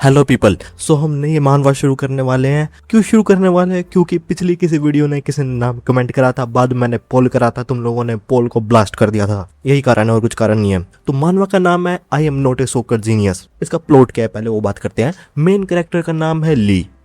Hello people. सो हम नए मानवा शुरू करने वाले हैं। क्यों शुरू करने वाले हैं? क्योंकि पिछली किसी वीडियो ने किसी ने नाम कमेंट करा था, बाद में मैंने पोल करा था, तुम लोगों ने पोल को ब्लास्ट कर दिया था। यही कारण है और कुछ कारण नहीं है। तो मानवा का नाम है आई एम नॉट ए सोकर जीनियस। इसका प्लॉट क्या है पहले वो बात करते हैं। मेन कैरेक्टर का नाम है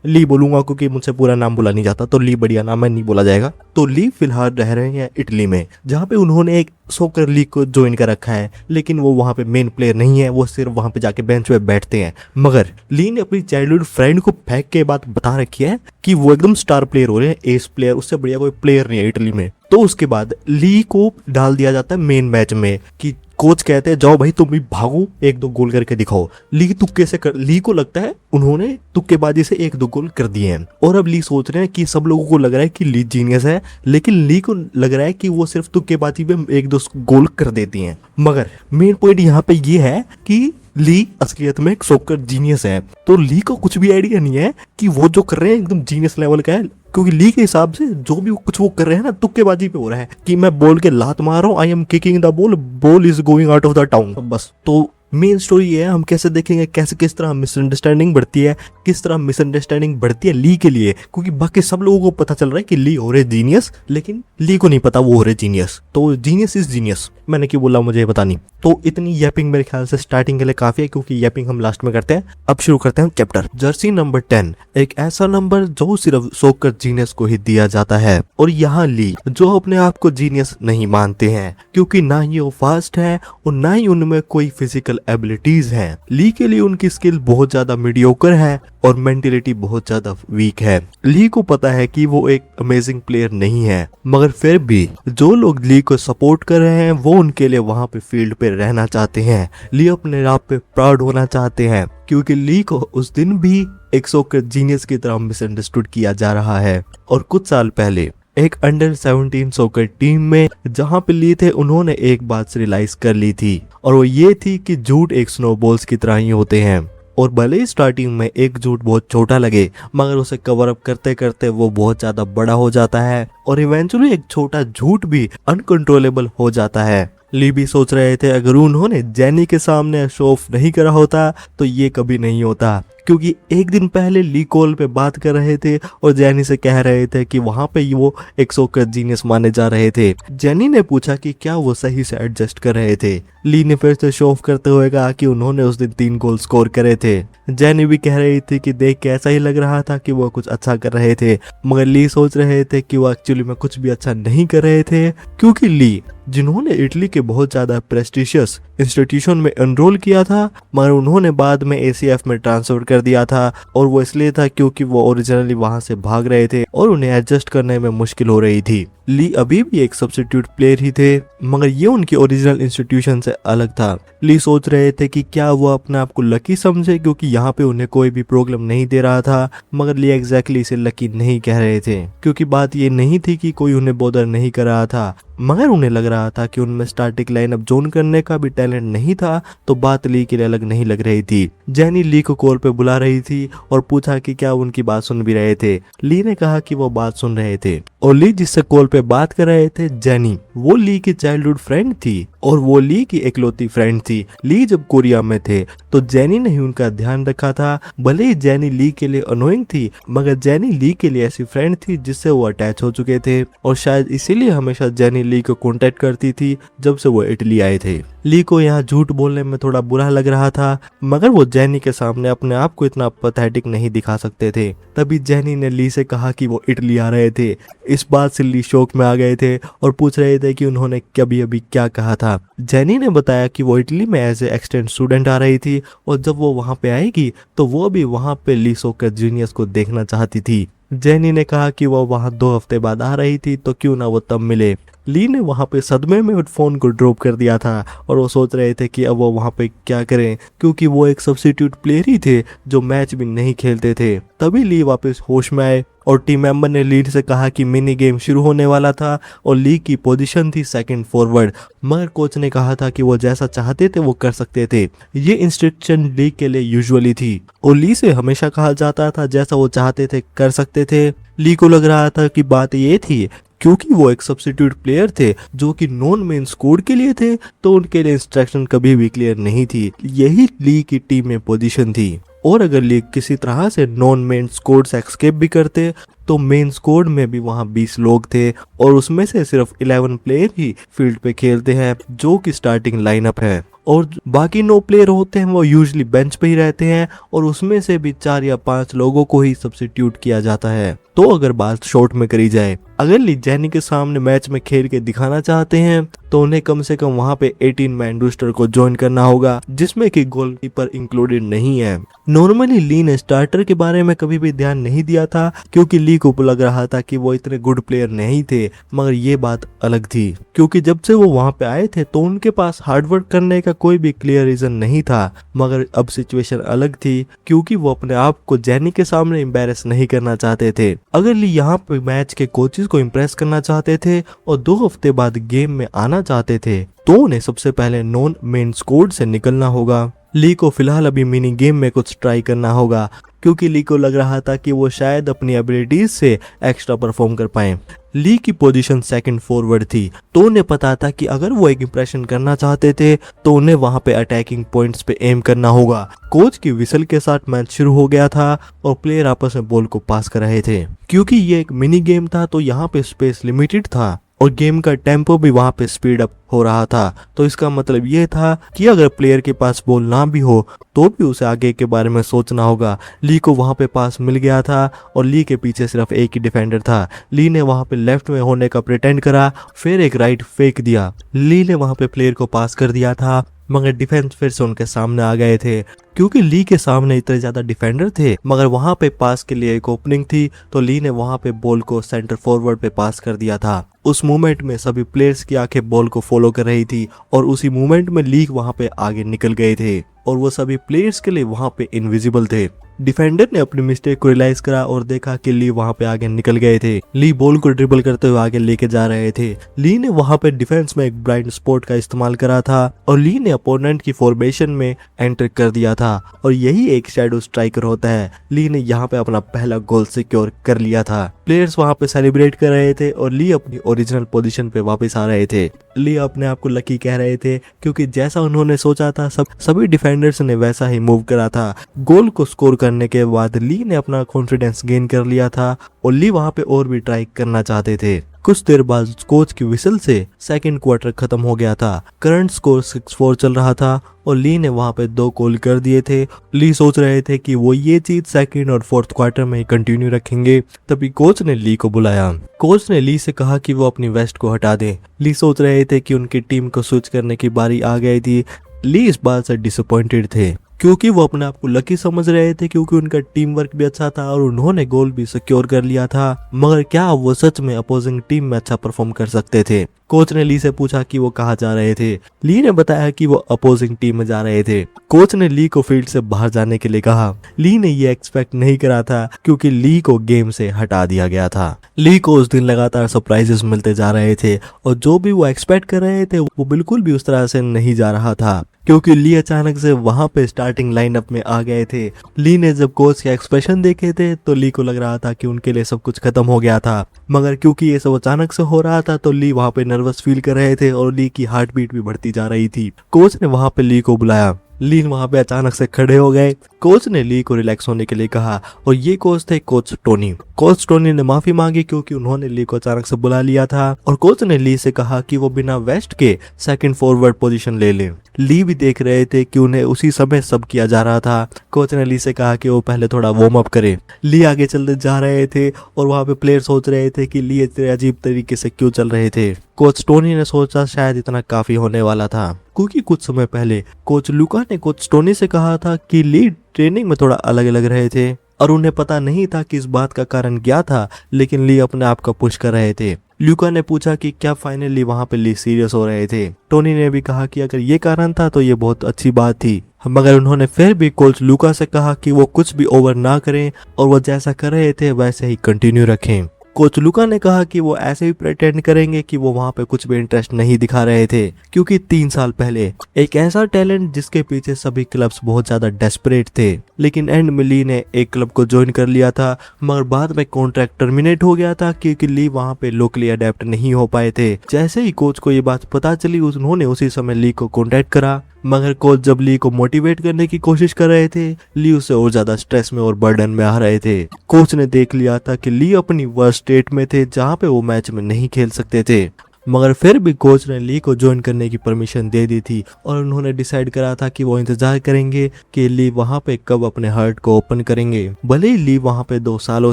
ली बोलूंगा क्योंकि मुझसे पूरा नाम बोला नहीं जाता, तो ली बढ़िया नाम है, नहीं बोला जाएगा। तो ली फिलहाल रह रहे हैं इटली में, जहाँ पे उन्होंने एक सोकर लीग को ज्वाइन कर रखा है, लेकिन वो वहाँ पे मेन प्लेयर नहीं है, वो सिर्फ वहाँ पे जाके बेंच पे बैठते हैं। मगर ली ने अपनी चाइल्डहुड फ्रेंड को फेंक के बात बता रखी है कि वो एकदम स्टार प्लेयर हो रहे हैं, एस प्लेयर, उससे बढ़िया कोई प्लेयर नहीं है इटली में। तो उसके बाद ली को डाल दिया जाता है मेन मैच में कि कोच कहते हैं जाओ भाई तुम भी भागो, एक दो गोल करके दिखाओ। ली तुक्के से ली को लगता है उन्होंने तुक्केबाजी से एक दो गोल कर दिए हैं। और अब ली सोच रहे हैं कि सब लोगों को लग रहा है कि ली जीनियस है, लेकिन ली को लग रहा है कि वो सिर्फ तुक्केबाजी में एक दो गोल कर देती हैं। मगर मेन पॉइंट यहाँ पे ये है कि ली असलियत में एक सोकर जीनियस है। तो ली को कुछ भी आइडिया नहीं है कि वो जो कर रहे हैं एकदम जीनियस लेवल का है, क्योंकि ली के हिसाब से जो भी कुछ वो कर रहे हैं ना, तुक्केबाजी पे हो रहा है कि मैं बॉल के लात मार रहा हूँ, I am kicking the ball is going out of the town, बस। तो मेन स्टोरी ये है, हम कैसे देखेंगे कैसे किस तरह मिसअंडरस्टैंडिंग बढ़ती है, किस तरह मिसअंडरस्टैंडिंग बढ़ती है ली के लिए, क्योंकि बाकी सब लोगों को पता चल रहा है कि ली हो रहे जीनियस, लेकिन ली को नहीं पता वो हो रहे जीनियस। तो जीनियस इज जीनियस, मैंने क्यों बोला मुझे पता नहीं। तो इतनी यैपिंग मेरे ख्याल से स्टार्टिंग के लिए काफी है, क्योंकि यैपिंग हम लास्ट में करते हैं। अब शुरू करते हैं चैप्टर। जर्सी नंबर 10 एक ऐसा नंबर जो सिर्फ सोकर जीनियस को ही दिया जाता है। और यहाँ ली जो अपने आप को जीनियस नहीं मानते हैं, क्योंकि ना ही वो फास्ट है और ना ही उनमें कोई फिजिकल एबिलिटीज हैं। ली के लिए उनकी स्किल बहुत ज्यादा मीडियोकर है और मेंटेलिटी बहुत ज्यादा वीक है। ली को पता है कि वो एक अमेजिंग प्लेयर नहीं है, मगर फिर भी जो लोग ली को सपोर्ट कर रहे हैं वो उनके लिए वहां पे फील्ड पे रहना चाहते हैं। ली अपने आप पे प्राउड होना चाहते हैं, क्योंकि ली को उस दिन भी एक सोकर जीनियस की तरह मिसअंडरस्टूड किया जा रहा है। और कुछ साल पहले एक अंडर 17 सोकर टीम में जहां पे ली थे, उन्होंने एक बात रियलाइज कर ली थी, और वो ये थी कि झूठ एक स्नोबॉल्स की तरह ही होते हैं। और भले ही स्टार्टिंग में एक झूठ बहुत छोटा लगे, मगर उसे कवर अप करते करते वो बहुत ज्यादा बड़ा हो जाता है, और इवेंचुअली एक छोटा झूठ भी अनकंट्रोलेबल हो जाता है। ली भी सोच रहे थे अगर उन्होंने जेनी के सामने शो ऑफ नहीं करा होता तो ये कभी नहीं होता, क्योंकि एक दिन पहले ली कॉल पे बात कर रहे थे और जेनी से कह रहे थे कि वहां पे वो एक सोकर जीनियस माने जा रहे थे। जेनी ने पूछा कि क्या वो सही से एडजस्ट कर रहे थे। ली ने फिर से शो ऑफ करते हुए कहा कि उन्होंने उस दिन 3 गोल स्कोर करे थे। जेनी भी कह रही थी कि देख के ऐसा ही लग रहा था कि वो कुछ अच्छा कर रहे थे, मगर ली सोच रहे थे कि वो एक्चुअली में कुछ भी अच्छा नहीं कर रहे थे, क्योंकि ली जिन्होंने इटली के बहुत ज्यादा प्रेस्टिशियस इंस्टीट्यूशन में एनरोल किया था, मगर उन्होंने बाद में एसीएफ में ट्रांसफर कर दिया था, और वो इसलिए था क्योंकि वो ओरिजिनली वहां से भाग रहे थे और उन्हें एडजस्ट करने में मुश्किल हो रही थी। ली अभी भी एक सब्स्टिट्यूट प्लेयर ही थे, मगर ये उनकी ओरिजिनल इंस्टीट्यूशन से अलग था। ली सोच रहे थे कि क्या वो अपने आप को लकी समझे, क्योंकि यहाँ पे उन्हें कोई भी प्रॉब्लम नहीं दे रहा था, मगर ली एग्जैक्टली इसे लकी नहीं कह रहे थे, क्योंकि बात ये नहीं थी कि कोई उन्हें बॉदर नहीं कर रहा था, मगर उन्हें लग रहा था कि उनमें स्टार्टिंग लाइनअप जोन करने का भी टैलेंट नहीं था। तो बात ली के लिए अलग नहीं लग रही थी। जेनी ली को कॉल पे बुला रही थी और पूछा कि क्या उनकी बात सुन भी रहे थे। ली ने कहा कि वो बात सुन रहे थे, और ली जिससे कॉल पे बात कर रहे थे जेनी, वो ली की चाइल्डहुड फ्रेंड थी और वो ली की इकलौती फ्रेंड थी। ली जब कोरिया में थे तो जेनी ने ही उनका ध्यान रखा था। भले ही जेनी ली के लिए अनोइंग थी, मगर जेनी ली के लिए ऐसी फ्रेंड थी जिससे वो अटैच हो चुके थे, और शायद इसीलिए हमेशा जेनी ली को कांटेक्ट करती थी जब से वो इटली आए थे। ली को यहाँ झूठ बोलने में थोड़ा बुरा लग रहा था, मगर वो जेनी के सामने अपने आप को इतना पैथेटिक नहीं दिखा सकते थे। तभी जेनी ने ली से कहा कि वो इटली आ रहे थे। इस बात से ली शौक में आ गए थे और पूछ रहे थे कि उन्होंने कभी अभी क्या कहा था। जेनी ने बताया कि वो इटली में एज ए एक्सटेंड स्टूडेंट आ रही थी, और जब वो वहां पे आएगी तो वो भी वहां पे ली सोकर जीनियस को देखना चाहती थी। जेनी ने कहा कि वो वहां 2 हफ्ते बाद आ रही थी, तो क्यों ना वो तब मिले। ली ने वहां पे सदमे में फोन को ड्रॉप कर दिया था, और वो सोच रहे थे कि अब वो वहां पे क्या करें, क्योंकि वो एक सब्स्टिट्यूट प्लेयर ही थे जो मैच भी नहीं खेलते थे। तभी ली वापस होश में आए और टीम मेंबर ने ली से कहा कि मिनी गेम शुरू होने वाला था, और ली की पोजीशन थी सेकंड फॉरवर्ड, मगर कोच ने कहा था कि वो जैसा चाहते थे वो कर सकते थे। ये इंस्ट्रक्शन ली के लिए यूजुअली थी, और ली से हमेशा कहा जाता था जैसा वो चाहते थे कर सकते थे। ली को लग रहा था कि बात ये थी क्योंकि वो एक सब्स्टिट्यूट प्लेयर थे जो कि नॉन मेन स्क्वाड के लिए थे, तो उनके लिए इंस्ट्रक्शन कभी भी क्लियर नहीं थी। यही ली की टीम में पोजीशन थी। और अगर लीग किसी तरह से नॉन मेन स्क्वाड से एस्केप भी करते तो मेन स्क्वाड में भी वहां 20 लोग थे और उसमें से सिर्फ 11 प्लेयर ही फील्ड पे खेलते हैं, जो कि स्टार्टिंग लाइनअप है, और बाकी 9 प्लेयर होते हैं वो यूजुअली बेंच पे ही रहते हैं और उसमें से भी 4 या 5 लोगों को ही सब्स्टिट्यूट किया जाता है। तो अगर बात शॉर्ट में करी जाए, अगर ली जेनी के सामने मैच में खेल के दिखाना चाहते हैं तो उन्हें कम से कम वहां पे 18 मैन रोस्टर को ज्वाइन करना होगा, जिसमें कि गोलकीपर इंक्लूडेड नहीं है। नॉर्मली ली ने स्टार्टर के बारे में कभी भी ध्यान नहीं दिया था क्योंकि ली को लग रहा था कि वो इतने गुड प्लेयर नहीं थे, मगर ये बात अलग थी क्योंकि जब से वो वहां पे आए थे तो उनके पास हार्डवर्क करने का कोई भी क्लियर रीजन नहीं था। मगर अब सिचुएशन अलग थी क्योंकि वो अपने आप को जेनी के सामने एम्बैरेस नहीं करना चाहते थे। अगर ली यहाँ पे मैच के कोचेस को इम्प्रेस करना चाहते थे और 2 हफ्ते बाद गेम में आना चाहते थे तो उन्हें सबसे पहले नॉन मेन स्क्वाड से निकलना होगा। ली को फिलहाल अभी मिनी गेम में कुछ ट्राई करना होगा क्योंकि ली को लग रहा था कि वो शायद अपनी एबिलिटीज से एक्स्ट्रा परफॉर्म कर पाए। ली की पोजीशन सेकंड फॉरवर्ड थी तो उन्हें पता था कि अगर वो एक इंप्रेशन करना चाहते थे तो उन्हें वहां पे अटैकिंग पॉइंट्स पे एम करना होगा। कोच की विसल के साथ मैच शुरू हो गया था और प्लेयर आपस में बॉल को पास कर रहे थे। क्योंकि ये एक मिनी गेम था तो यहाँ पे स्पेस लिमिटेड था और गेम का टेम्पो भी वहां पे स्पीड अप हो रहा था, तो इसका मतलब ये था कि अगर प्लेयर के पास बॉल ना भी हो तो भी उसे आगे के बारे में सोचना होगा। ली को वहां पे पास मिल गया था और ली के पीछे सिर्फ एक ही डिफेंडर था। ली ने वहां पे लेफ्ट में होने का प्रिटेंड करा, फिर एक राइट फेंक दिया। ली ने वहां पे प्लेयर को पास कर दिया था मगर डिफेंस फिर से उनके सामने आ गए थे क्योंकि ली के सामने इतने ज्यादा डिफेंडर थे, मगर वहां पे पास के लिए एक ओपनिंग थी तो ली ने वहां पे बॉल को सेंटर फॉरवर्ड पे पास कर दिया था। उस मूवमेंट में सभी प्लेयर्स की आंखें बॉल को फॉलो कर रही थी और उसी मूवमेंट में ली वहां पे आगे निकल गए थे और वो सभी प्लेयर्स के लिए वहां पे इनविजिबल थे। डिफेंडर ने अपनी मिस्टेक को रियलाइज करा और देखा कि ली वहां पे आगे निकल गए थे। ली बॉल को ड्रिबल करते हुए आगे लेके जा रहे थे। ली ने वहां पे डिफेंस में एक ब्लाइंड स्पॉट का इस्तेमाल करा था और ली ने अपोनेंट की फॉर्मेशन में एंटर कर दिया था और यही एक शैडो स्ट्राइकर होता है। ली ने यहाँ पे अपना पहला गोल सिक्योर कर लिया था। प्लेयर्स वहां पे सेलिब्रेट कर रहे थे और ली अपनी ओरिजिनल पोजीशन पे वापस आ रहे थे। ली अपने आप को लकी कह रहे थे क्योंकि जैसा उन्होंने सोचा था सभी डिफेंडर्स ने वैसा ही मूव करा था। गोल को स्कोर करने के बाद ली ने अपना कॉन्फिडेंस गेन कर लिया था और ली वहां पे और भी ट्राई करना चाहते थे। कुछ देर बाद कोच की विसल से सेकंड क्वार्टर खत्म हो गया था। करंट स्कोर 6-4 चल रहा था और ली ने वहां पे 2 गोल कर दिए थे। ली सोच रहे थे कि वो ये चीज सेकंड और फोर्थ क्वार्टर में कंटिन्यू रखेंगे। तभी कोच ने ली को बुलाया। कोच ने ली से कहा कि वो अपनी वेस्ट को हटा दे। ली सोच रहे थे कि उनकी टीम को स्विच करने की बारी आ गई थी। ली इस बात से डिसअपॉइंटेड थे क्योंकि वो अपने आप को लकी समझ रहे थे क्योंकि उनका टीम वर्क भी अच्छा था और उन्होंने गोल भी सिक्योर कर लिया था, मगर क्या वो सच में अपोजिंग टीम में अच्छा परफॉर्म कर सकते थे। कोच ने ली से पूछा कि वो कहाँ जा रहे थे। ली ने बताया कि वो अपोजिंग टीम में जा रहे थे। कोच ने ली को फील्ड से बाहर जाने के लिए कहा। ली ने ये एक्सपेक्ट नहीं करा था क्योंकि ली को गेम से हटा दिया गया था। ली को उस दिन लगातार सरप्राइजेस मिलते जा रहे थे और जो भी वो एक्सपेक्ट कर रहे थे वो बिल्कुल भी उस तरह से नहीं जा रहा था क्योंकि ली अचानक से वहां पे स्टार्टिंग लाइनअप में आ गए थे। ली ने जब कोच के एक्सप्रेशन देखे थे तो ली को लग रहा था कि उनके लिए सब कुछ खत्म हो गया था, मगर क्योंकि ये सब अचानक से हो रहा था तो ली वहां पे नर्वस फील कर रहे थे और ली की हार्ट बीट भी बढ़ती जा रही थी। कोच ने वहां पे ली को बुलाया। ली वहां पे अचानक से खड़े हो गए। कोच ने ली को रिलैक्स होने के लिए कहा और ये कोच थे कोच टोनी। कोच टोनी ने माफी मांगी क्योंकि उन्होंने ली को अचानक से बुला लिया था और कोच ने ली से कहा कि वो बिना वेस्ट के सेकंड फॉरवर्ड पोजीशन ले ले। ली भी देख रहे थे कि उन्हें उसी समय सब किया जा रहा था। कोच ने ली से कहा कि वो पहले थोड़ा वार्म अप करे। ली आगे चलते जा रहे थे और वहां पे प्लेयर सोच रहे थे कि ली इतने अजीब तरीके से क्यों चल रहे थे। कोच टोनी ने सोचा शायद इतना काफी होने वाला था क्योंकि कुछ समय पहले कोच लुका ने कोच टोनी से कहा था कि ली ट्रेनिंग में थोड़ा अलग अलग रहे थे और उन्हें पता नहीं था कि इस बात का कारण क्या था, लेकिन ली अपने आप का पुश कर रहे थे। ल्यूका ने पूछा कि क्या फाइनली वहां पे ली सीरियस हो रहे थे। टोनी ने भी कहा कि अगर ये कारण था तो ये बहुत अच्छी बात थी, मगर उन्होंने फिर भी कोच लुका से कहा कि वो कुछ भी ओवर ना करें और वो जैसा कर रहे थे वैसे ही कंटिन्यू रखें। कोच लुका ने कहा कि वो ऐसे ही प्रिटेंड करेंगे कि वो वहां पे कुछ भी इंटरेस्ट नहीं दिखा रहे थे क्योंकि 3 साल पहले एक ऐसा टैलेंट जिसके पीछे सभी क्लब्स बहुत ज्यादा डेस्परेट थे, लेकिन एंड में ली ने एक क्लब को ज्वाइन कर लिया था, मगर बाद में कॉन्ट्रैक्ट टर्मिनेट हो गया था क्योंकि ली वहां पे लोकली अडेप्ट नहीं हो पाए थे। जैसे ही कोच को ये बात पता चली उन्होंने उसी समय ली को कॉन्टैक्ट करा मगर कोच जब ली को मोटिवेट करने की कोशिश कर रहे थे, ली उसे और ज्यादा स्ट्रेस में और बर्डन में आ रहे थे। कोच ने देख लिया था कि ली अपनी वर्स्ट स्टेट में थे जहां पे वो मैच में नहीं खेल सकते थे, मगर फिर भी कोच ने ली को ज्वाइन करने की परमिशन दे दी थी और उन्होंने डिसाइड करा था कि वो इंतजार करेंगे कि ली वहां पे कब अपने हार्ट को ओपन करेंगे। भले ही ली वहां पे 2 सालों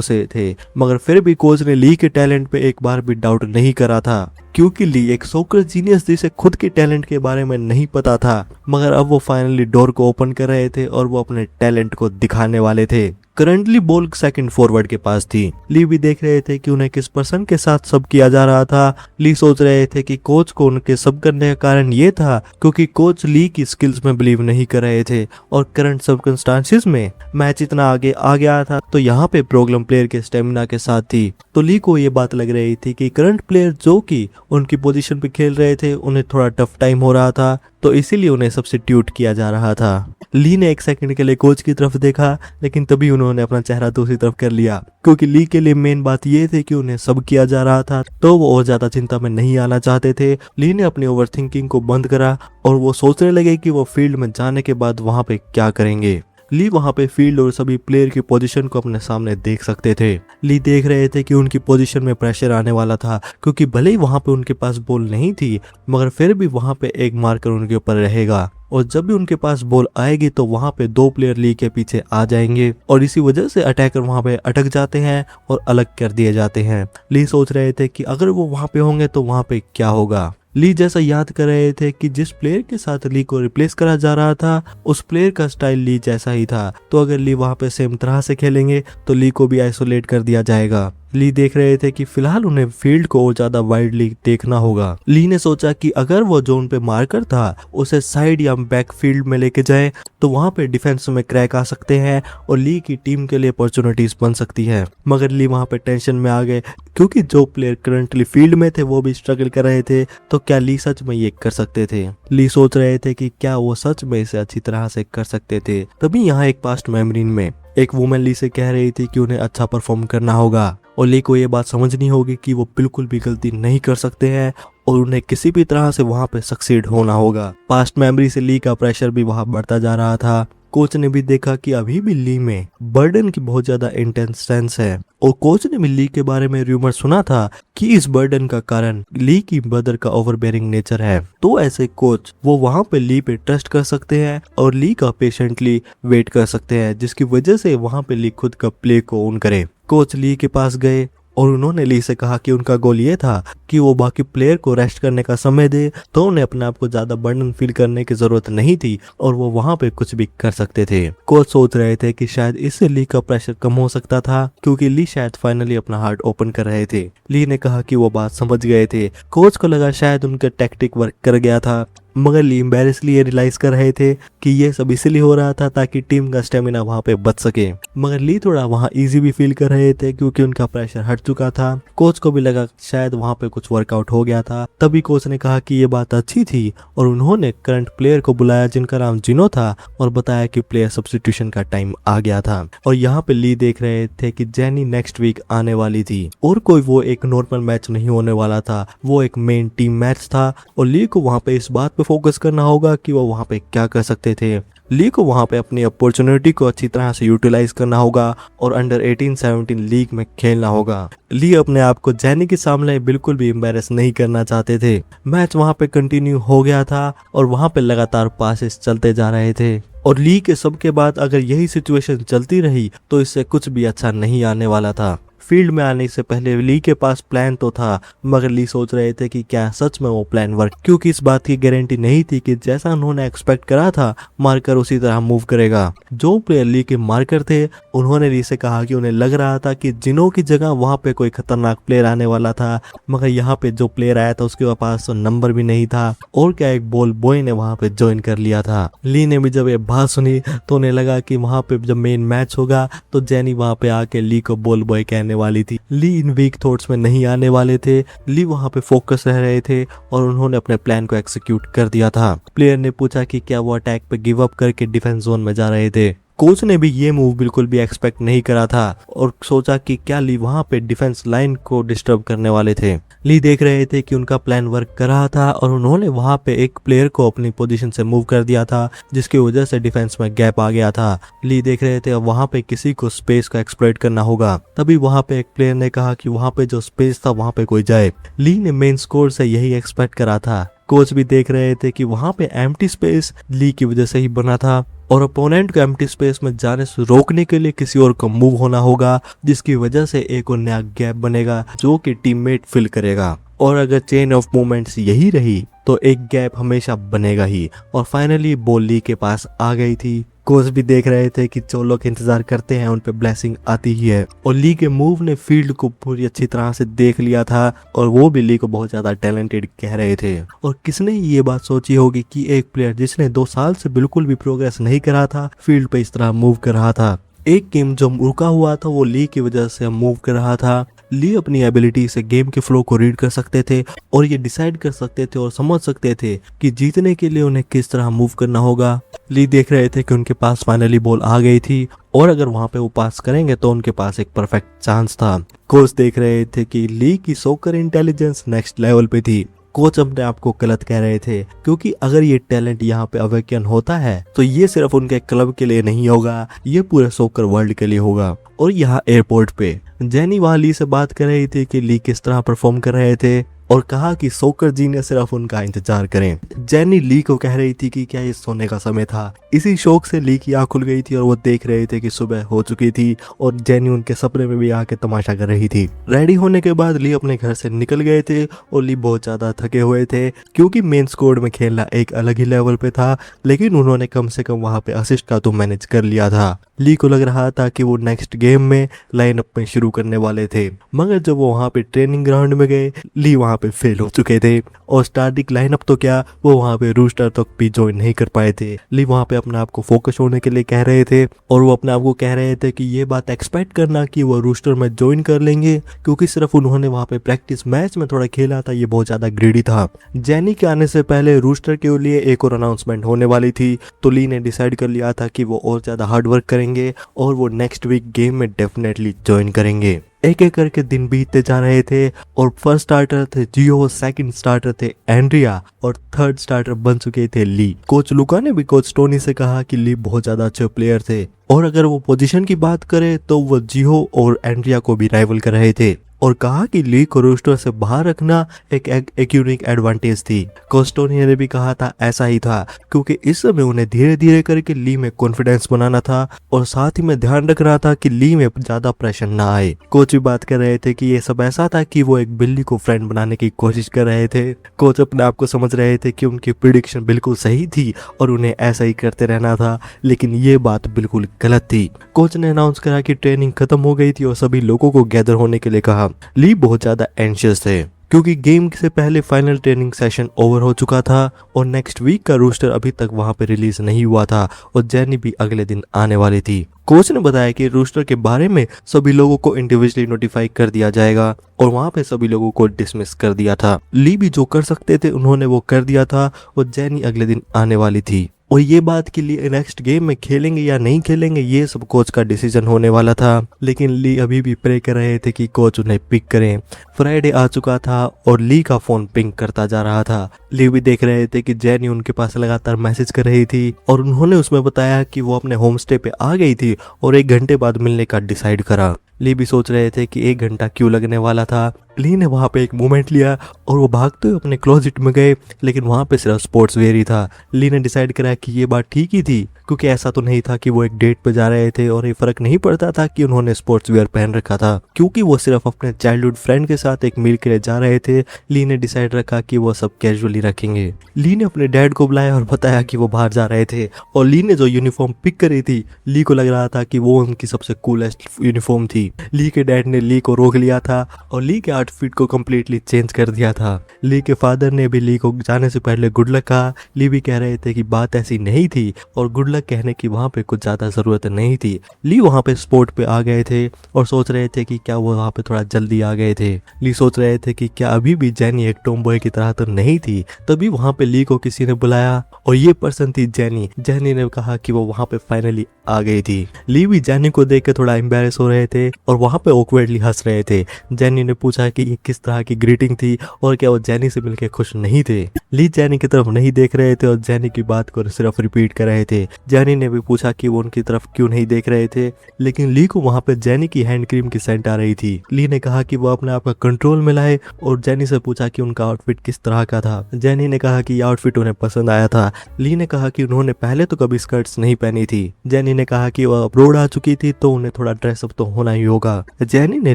से थे, मगर फिर भी कोच ने ली के टैलेंट पे एक बार भी डाउट नहीं करा था, क्योंकि ली एक सॉकर जीनियस जिसे खुद के टैलेंट के बारे में नहीं पता था। मगर अब वो फाइनली डोर को ओपन कर रहे थे और वो अपने टैलेंट को दिखाने वाले थे। करंटली बॉल सेकंड फॉरवर्ड के पास थी। ली भी देख रहे थे कि उन्हें किस पर्सन के साथ सब किया जा रहा था। ली सोच रहे थे कि कोच को उनके सब करने का कारण ये था क्योंकि कोच ली की स्किल्स में बिलीव नहीं कर रहे थे और करंट सर्कमस्टांसेस में मैच इतना आगे आ गया था तो यहाँ पे प्रॉब्लम प्लेयर के स्टेमिना के साथ थी। तो ली को ये बात लग रही थी कि करंट प्लेयर जो कि उनकी पोजीशन पे खेल रहे थे उन्हें थोड़ा टफ टाइम हो रहा था, तो इसीलिए उन्हें सब्स्टिट्यूट किया जा रहा था। ली ने एक सेकंड के लिए कोच की तरफ देखा, लेकिन तभी उन्होंने अपना चेहरा दूसरी तरफ कर लिया, क्योंकि ली के लिए मेन बात ये थी कि उन्हें सब किया जा रहा था, तो वो और ज्यादा चिंता में नहीं आना चाहते थे। ली ने अपनी ओवरथिंकिंग को बंद करा और वो सोचने लगे कि वो फील्ड में जाने के बाद वहां पे क्या करेंगे। ली वहां पे फील्ड और सभी प्लेयर की पोजीशन को अपने सामने देख सकते थे। ली देख रहे थे कि उनकी पोजीशन में प्रेशर आने वाला था, क्योंकि भले ही वहां पे उनके पास बॉल नहीं थी, मगर फिर भी वहां पे एक मार्कर उनके ऊपर रहेगा और जब भी उनके पास बॉल आएगी तो वहां पे 2 प्लेयर ली के पीछे आ जाएंगे और इसी वजह से अटैकर वहां पे अटक जाते हैं और अलग कर दिए जाते हैं। ली सोच रहे थे कि अगर वो वहां पे होंगे तो वहां पे क्या होगा। ली जैसा याद कर रहे थे कि जिस प्लेयर के साथ ली को रिप्लेस करा जा रहा था उस प्लेयर का स्टाइल ली जैसा ही था, तो अगर ली वहां पे सेम तरह से खेलेंगे तो ली को भी आइसोलेट कर दिया जाएगा। ली देख रहे थे कि फिलहाल उन्हें फील्ड को और ज्यादा वाइडली देखना होगा। ली ने सोचा कि अगर वो जोन पे मार्कर था उसे साइड या बैक फील्ड में लेके जाए तो वहां पे डिफेंस में क्रैक आ सकते हैं और ली की टीम के लिए अपॉर्चुनिटीज बन सकती है। मगर ली वहां पे टेंशन में आ गए, क्योंकि जो प्लेयर करंटली फील्ड में थे वो भी स्ट्रगल कर रहे थे, तो क्या ली सच में ये कर सकते थे। ली सोच रहे थे कि क्या वो सच में इसे अच्छी तरह से कर सकते थे। तभी यहाँ एक पास्ट मेमोरी में एक वुमेन ली से कह रही थी कि उन्हें अच्छा परफॉर्म करना होगा और ली को ये बात समझनी होगी कि वो बिल्कुल भी गलती नहीं कर सकते हैं और उन्हें किसी भी तरह से वहां पे सक्सीड होना होगा। पास्ट मेमोरी से ली का प्रेशर भी वहां बढ़ता जा रहा था। कोच ने भी देखा कि अभी भी ली में बर्डन की बहुत ज्यादा इंटेंस सेंस है और कोच ने भी ली के बारे में रूमर सुना था कि इस बर्डन का कारण ली की ब्रदर का ओवरबेरिंग नेचर है। तो ऐसे कोच वो वहां पे ली पे ट्रस्ट कर सकते हैं और ली का पेशेंटली वेट कर सकते हैं, जिसकी वजह से वहां पे ली खुद का प्ले को ऑन करे। कोच ली के पास गए और उन्होंने ली से कहा कि उनका गोल ये था कि वो बाकी प्लेयर को रेस्ट करने का समय दे, तो उन्हें अपने आप को ज्यादा बर्डन फील करने की जरूरत नहीं थी और वो वहां पे कुछ भी कर सकते थे। कोच सोच रहे थे कि शायद इससे ली का प्रेशर कम हो सकता था, क्योंकि ली शायद फाइनली अपना हार्ट ओपन कर रहे थे। ली ने कहा कि वो बात समझ गए थे। कोच को लगा शायद उनका टैक्टिक वर्क कर गया था, मगर ली एम्बैरेसली ये रियलाइज कर रहे थे कि ये सब इसलिए हो रहा था ताकि टीम का स्टेमिना वहां पे बच सके। मगर ली थोड़ा वहां इजी भी फील कर रहे थे क्योंकि उनका प्रेशर हट चुका था। कोच को भी लगा शायद वहां पे कुछ वर्कआउट हो गया था। तभी कोच ने कहा कि ये बात अच्छी थी और उन्होंने करंट प्लेयर को बुलाया जिनका नाम जिनो था और बताया कि प्लेयर सब्स्टिट्यूशन का टाइम आ गया था। और यहाँ पे ली देख रहे थे कि जेनी नेक्स्ट वीक आने वाली थी और कोई वो एक नॉर्मल मैच नहीं होने वाला था, वो एक मेन टीम मैच था और ली को वहां पे इस बात पे फोकस करना होगा कि वो वहां पे क्या कर सकते थे। ली को वहां पे अपनी अपॉर्चुनिटी को अच्छी तरह से यूटिलाइज करना होगा और अंडर 18-17 लीग में खेलना होगा। ली अपने आप को जेनी के सामने बिल्कुल भी एम्बैरेस नहीं करना चाहते थे। मैच वहां पे कंटिन्यू हो गया था और वहां पे लगातार पासेस चलते जा रहे थे और ली के सबके बाद अगर यही सिचुएशन चलती रही तो इससे कुछ भी अच्छा नहीं आने वाला था। फील्ड में आने से पहले ली के पास प्लान तो था, मगर ली सोच रहे थे कि क्या सच में वो प्लान वर्क, क्योंकि इस बात की गारंटी नहीं थी कि जैसा उन्होंने एक्सपेक्ट करा था मार्कर उसी तरह मूव करेगा। जो प्लेयर ली के मार्कर थे उन्होंने ली से कहा कि उन्हें लग रहा था कि जिनो की जगह वहां पे कोई खतरनाक प्लेयर आने वाला था, मगर यहाँ पे जो प्लेयर आया था उसके पास तो नंबर भी नहीं था और क्या एक बॉल बॉय ने वहां पे ज्वाइन कर लिया था। ली ने भी जब ये बात सुनी तो उन्हें लगा कि वहां पे जब मेन मैच होगा तो जेनी वहां पे आके ली को बॉल बॉय कहने वाली थी। ली इन वीक थॉट्स में नहीं आने वाले थे। ली वहां पे फोकस रह रहे थे और उन्होंने अपने प्लान को एग्जीक्यूट कर दिया था। प्लेयर ने पूछा कि क्या वो अटैक पे गिव अप करके डिफेंस जोन में जा रहे थे। कोच ने भी ये मूव बिल्कुल भी एक्सपेक्ट नहीं करा था और सोचा कि क्या ली वहां पे डिफेंस लाइन को डिस्टर्ब करने वाले थे। ली देख रहे थे कि उनका प्लान वर्क कर रहा था और उन्होंने वहां पे एक प्लेयर को अपनी पोजीशन से मूव कर दिया था, जिसकी वजह से डिफेंस में गैप आ गया था। ली देख रहे थे अब वहां पे किसी को स्पेस का एक्सप्लॉइट करना होगा। तभी वहां पे एक प्लेयर ने कहा कि वहां पे जो स्पेस था वहां पे कोई जाए। ली ने मेन स्कोर से यही एक्सपेक्ट करा था। कोच भी देख रहे थे कि वहां पे एम्प्टी स्पेस ली की वजह से ही बना था और अपोनेंट को एम्प्टी स्पेस में जाने से रोकने के लिए किसी और को मूव होना होगा, जिसकी वजह से एक और नया गैप बनेगा जो कि टीममेट फिल करेगा। और अगर चेन ऑफ मूवमेंट्स यही रही तो एक गैप हमेशा बनेगा ही। और फाइनली बॉल ली के पास आ गई थी। कोच भी देख रहे थे कि जो लोग इंतजार करते हैं उन पे ब्लेसिंग आती ही है और ली के मूव ने फील्ड को पूरी अच्छी तरह से देख लिया था और वो भी ली को बहुत ज्यादा टैलेंटेड कह रहे थे। और किसने ये बात सोची होगी कि एक प्लेयर जिसने 2 साल से बिल्कुल भी प्रोग्रेस नहीं करा था फील्ड पे इस तरह मूव कर रहा था। एक गेम जो रुका हुआ था वो ली की वजह से मूव कर रहा था। ली अपनी एबिलिटी से गेम के फ्लो को रीड कर सकते थे और ये डिसाइड कर सकते थे और समझ सकते थे कि जीतने के लिए उन्हें किस तरह मूव करना होगा। ली देख रहे थे कि उनके पास फाइनली बॉल आ गई थी और अगर वहां पे वो पास करेंगे तो उनके पास एक परफेक्ट चांस था। कोच देख रहे थे कि ली की सॉकर इंटेलिजेंस नेक्स्ट लेवल पे थी। कोच अपने आप को गलत कह रहे थे क्योंकि अगर ये टैलेंट यहाँ पे अवेकन होता है तो ये सिर्फ उनके क्लब के लिए नहीं होगा, ये पूरे सॉकर वर्ल्ड के लिए होगा। और यहाँ एयरपोर्ट पे जेनी वहां ली से बात कर रही थी कि ली किस तरह परफॉर्म कर रहे थे और कहा कि सॉकर जी ने सिर्फ उनका इंतजार करें। जेनी ली को कह रही थी कि क्या ये सोने का समय था। इसी शौक से ली की आंख खुल गई थी और वो देख रहे थे कि सुबह हो चुकी थी और जेनी उनके सपने में भी आके तमाशा कर रही थी। रेडी होने के बाद ली अपने घर से निकल गए थे और ली बहुत ज्यादा थके हुए थे क्योंकि मेन स्क्वाड में खेलना एक अलग ही लेवल पे था, लेकिन उन्होंने कम से कम वहां पे असिस्ट का तो मैनेज कर लिया था। ली को लग रहा था कि वो नेक्स्ट गेम में लाइनअप में शुरू करने वाले थे, मगर जब वो वहां पे ट्रेनिंग ग्राउंड में गए ली वहां पे फेल हो चुके थे और स्टार्टिंग लाइनअप तो क्या वो वहां पे रूस्टर तक भी ज्वाइन नहीं कर पाए थे। ली वहां पे अपने आप को फोकस होने के लिए कह रहे थे और वो अपने आप को कह रहे थे कि ये बात एक्सपेक्ट करना कि वो रूस्टर में ज्वाइन कर लेंगे क्योंकि सिर्फ उन्होंने वहां पे प्रैक्टिस मैच में थोड़ा खेला था, ये बहुत ज्यादा ग्रेडी था। जेनी के आने से पहले रूस्टर के लिए एक और अनाउंसमेंट होने वाली थी तो ली ने डिसाइड कर लिया था कि वो और ज्यादा हार्ड वर्क करेंगे और वो नेक्स्ट वीक गेम में डेफिनेटली ज्वाइन करेंगे। एक एक करके दिन बीतते जा रहे थे और फर्स्ट स्टार्टर थे जियो, सेकंड स्टार्टर थे एंड्रिया और थर्ड स्टार्टर बन चुके थे ली। कोच लुका ने भी कोच टोनी से कहा कि ली बहुत ज्यादा अच्छे प्लेयर थे और अगर वो पोजीशन की बात करे तो वो जियो और एंड्रिया को भी राइवल कर रहे थे और कहा कि ली को रोस्टर से बाहर रखना एक यूनिक एडवांटेज थी। कोच टोनी ने भी कहा था ऐसा ही था क्योंकि इस समय उन्हें धीरे धीरे करके ली में कॉन्फिडेंस बनाना था और साथ ही में ध्यान रख रहा था कि ली में ज्यादा प्रेशर ना आए। कोच भी बात कर रहे थे कि ये सब ऐसा था कि वो एक बिल्ली को फ्रेंड बनाने की कोशिश कर रहे थे। कोच अपने आप को समझ रहे थे कि उनकी प्रिडिक्शन बिल्कुल सही थी और उन्हें ऐसा ही करते रहना था, लेकिन ये बात बिल्कुल गलत थी। कोच ने अनाउंस करा कि ट्रेनिंग खत्म हो गई थी और सभी लोगों को गैदर होने के लिए कहा। ली बहुत ज्यादा एंशियस थे क्योंकि गेम से पहले फाइनल ट्रेनिंग सेशन ओवर हो चुका था और नेक्स्ट वीक का रोस्टर अभी तक वहां पे रिलीज नहीं हुआ था और जेनी भी अगले दिन आने वाली थी। कोच ने बताया कि रोस्टर के बारे में सभी लोगों को इंडिविजुअली नोटिफाई कर दिया जाएगा और वहां पे सभी लोगों को डिसमिस कर दिया था। ली भी जो कर सकते थे उन्होंने वो कर दिया था और जेनी अगले दिन आने वाली थी और ये बात के लिए नेक्स्ट गेम में खेलेंगे या नहीं खेलेंगे ये सब कोच का डिसीजन होने वाला था, लेकिन ली अभी भी प्रे कर रहे थे कि कोच उन्हें पिक करें। फ्राइडे आ चुका था और ली का फोन पिंग करता जा रहा था। ली भी देख रहे थे कि जेनी उनके पास लगातार मैसेज कर रही थी और उन्होंने उसमें बताया कि वो अपने होम स्टे पे आ गई थी और 1 घंटे बाद मिलने का डिसाइड करा। ली भी सोच रहे थे कि 1 घंटा क्यों लगने वाला था। ली ने वहां पे एक मोमेंट लिया और वो भागते हुए अपने क्लोजेट में गए, लेकिन वहां पे सिर्फ स्पोर्ट्स वेयर ही था। ली ने डिसाइड करा कि ये बात ठीक ही थी क्योंकि ऐसा तो नहीं था कि वो एक डेट पे जा रहे थे और ये फर्क नहीं पड़ता था कि उन्होंने स्पोर्ट्स वेयर पहन रखा था क्योंकि वो सिर्फ अपने चाइल्डहुड फ्रेंड के साथ एक मील के लिए जा रहे थे। ली ने डिसाइड रखा कि वो सब कैजुअली रखेंगे। ली ने अपने डैड को बुलाया और बताया कि वो बाहर जा रहे थे और ली ने जो यूनिफॉर्म पिक करी थी ली को लग रहा था कि वो उनकी सबसे कूलेस्ट यूनिफॉर्म थी। ली के डैड ने ली को रोक लिया था और ली के आउटफिट को कंप्लीटली चेंज कर दिया था। ली के फादर ने भी ली को जाने से पहले गुड लक कहा। ली भी कह रहे थे कि बात ऐसी नहीं थी और गुड लक कहने की वहां पे कुछ ज्यादा जरूरत नहीं थी। ली वहां पे स्पोर्ट पे आ गए थे और सोच रहे थे कि क्या वो वहां पे थोड़ा जल्दी आ गए थे। ली सोच रहे थे कि क्या अभी भी जेनी एक टॉम बॉय की तरह तो नहीं थी। तभी वहां पे ली को किसी ने बुलाया और ये पर्सन थी जेनी। जेनी ने कहा कि वो वहां पे फाइनली आ गई थी। ली भी जेनी को देख के थोड़ा एम्बेरस हो रहे थे और वहाँ पे ऑकवर्डली हंस रहे थे। जेनी ने पूछा कि ये किस तरह की ग्रीटिंग थी और क्या वो जेनी से मिलकर खुश नहीं थे। ली जेनी की तरफ नहीं देख रहे थे और जेनी की बात को सिर्फ रिपीट कर रहे थे। जेनी ने भी पूछा कि वो उनकी तरफ क्यों नहीं देख रहे थे, लेकिन ली को वहाँ पे जेनी की हैंड क्रीम की सेंट आ रही थी। ली ने कहा कि वो अपने आप का कंट्रोल में लाए और जेनी से पूछा कि उनका आउटफिट किस तरह का था। जेनी ने कहा कि ये आउटफिट उन्हें पसंद आया था। ली ने कहा कि उन्होंने पहले तो कभी स्कर्ट्स नहीं पहनी थी। जेनी ने कहा कि वो अब्रोड आ चुकी थी तो उन्हें थोड़ा ड्रेसअप तो होना ही होगा। जेनी ने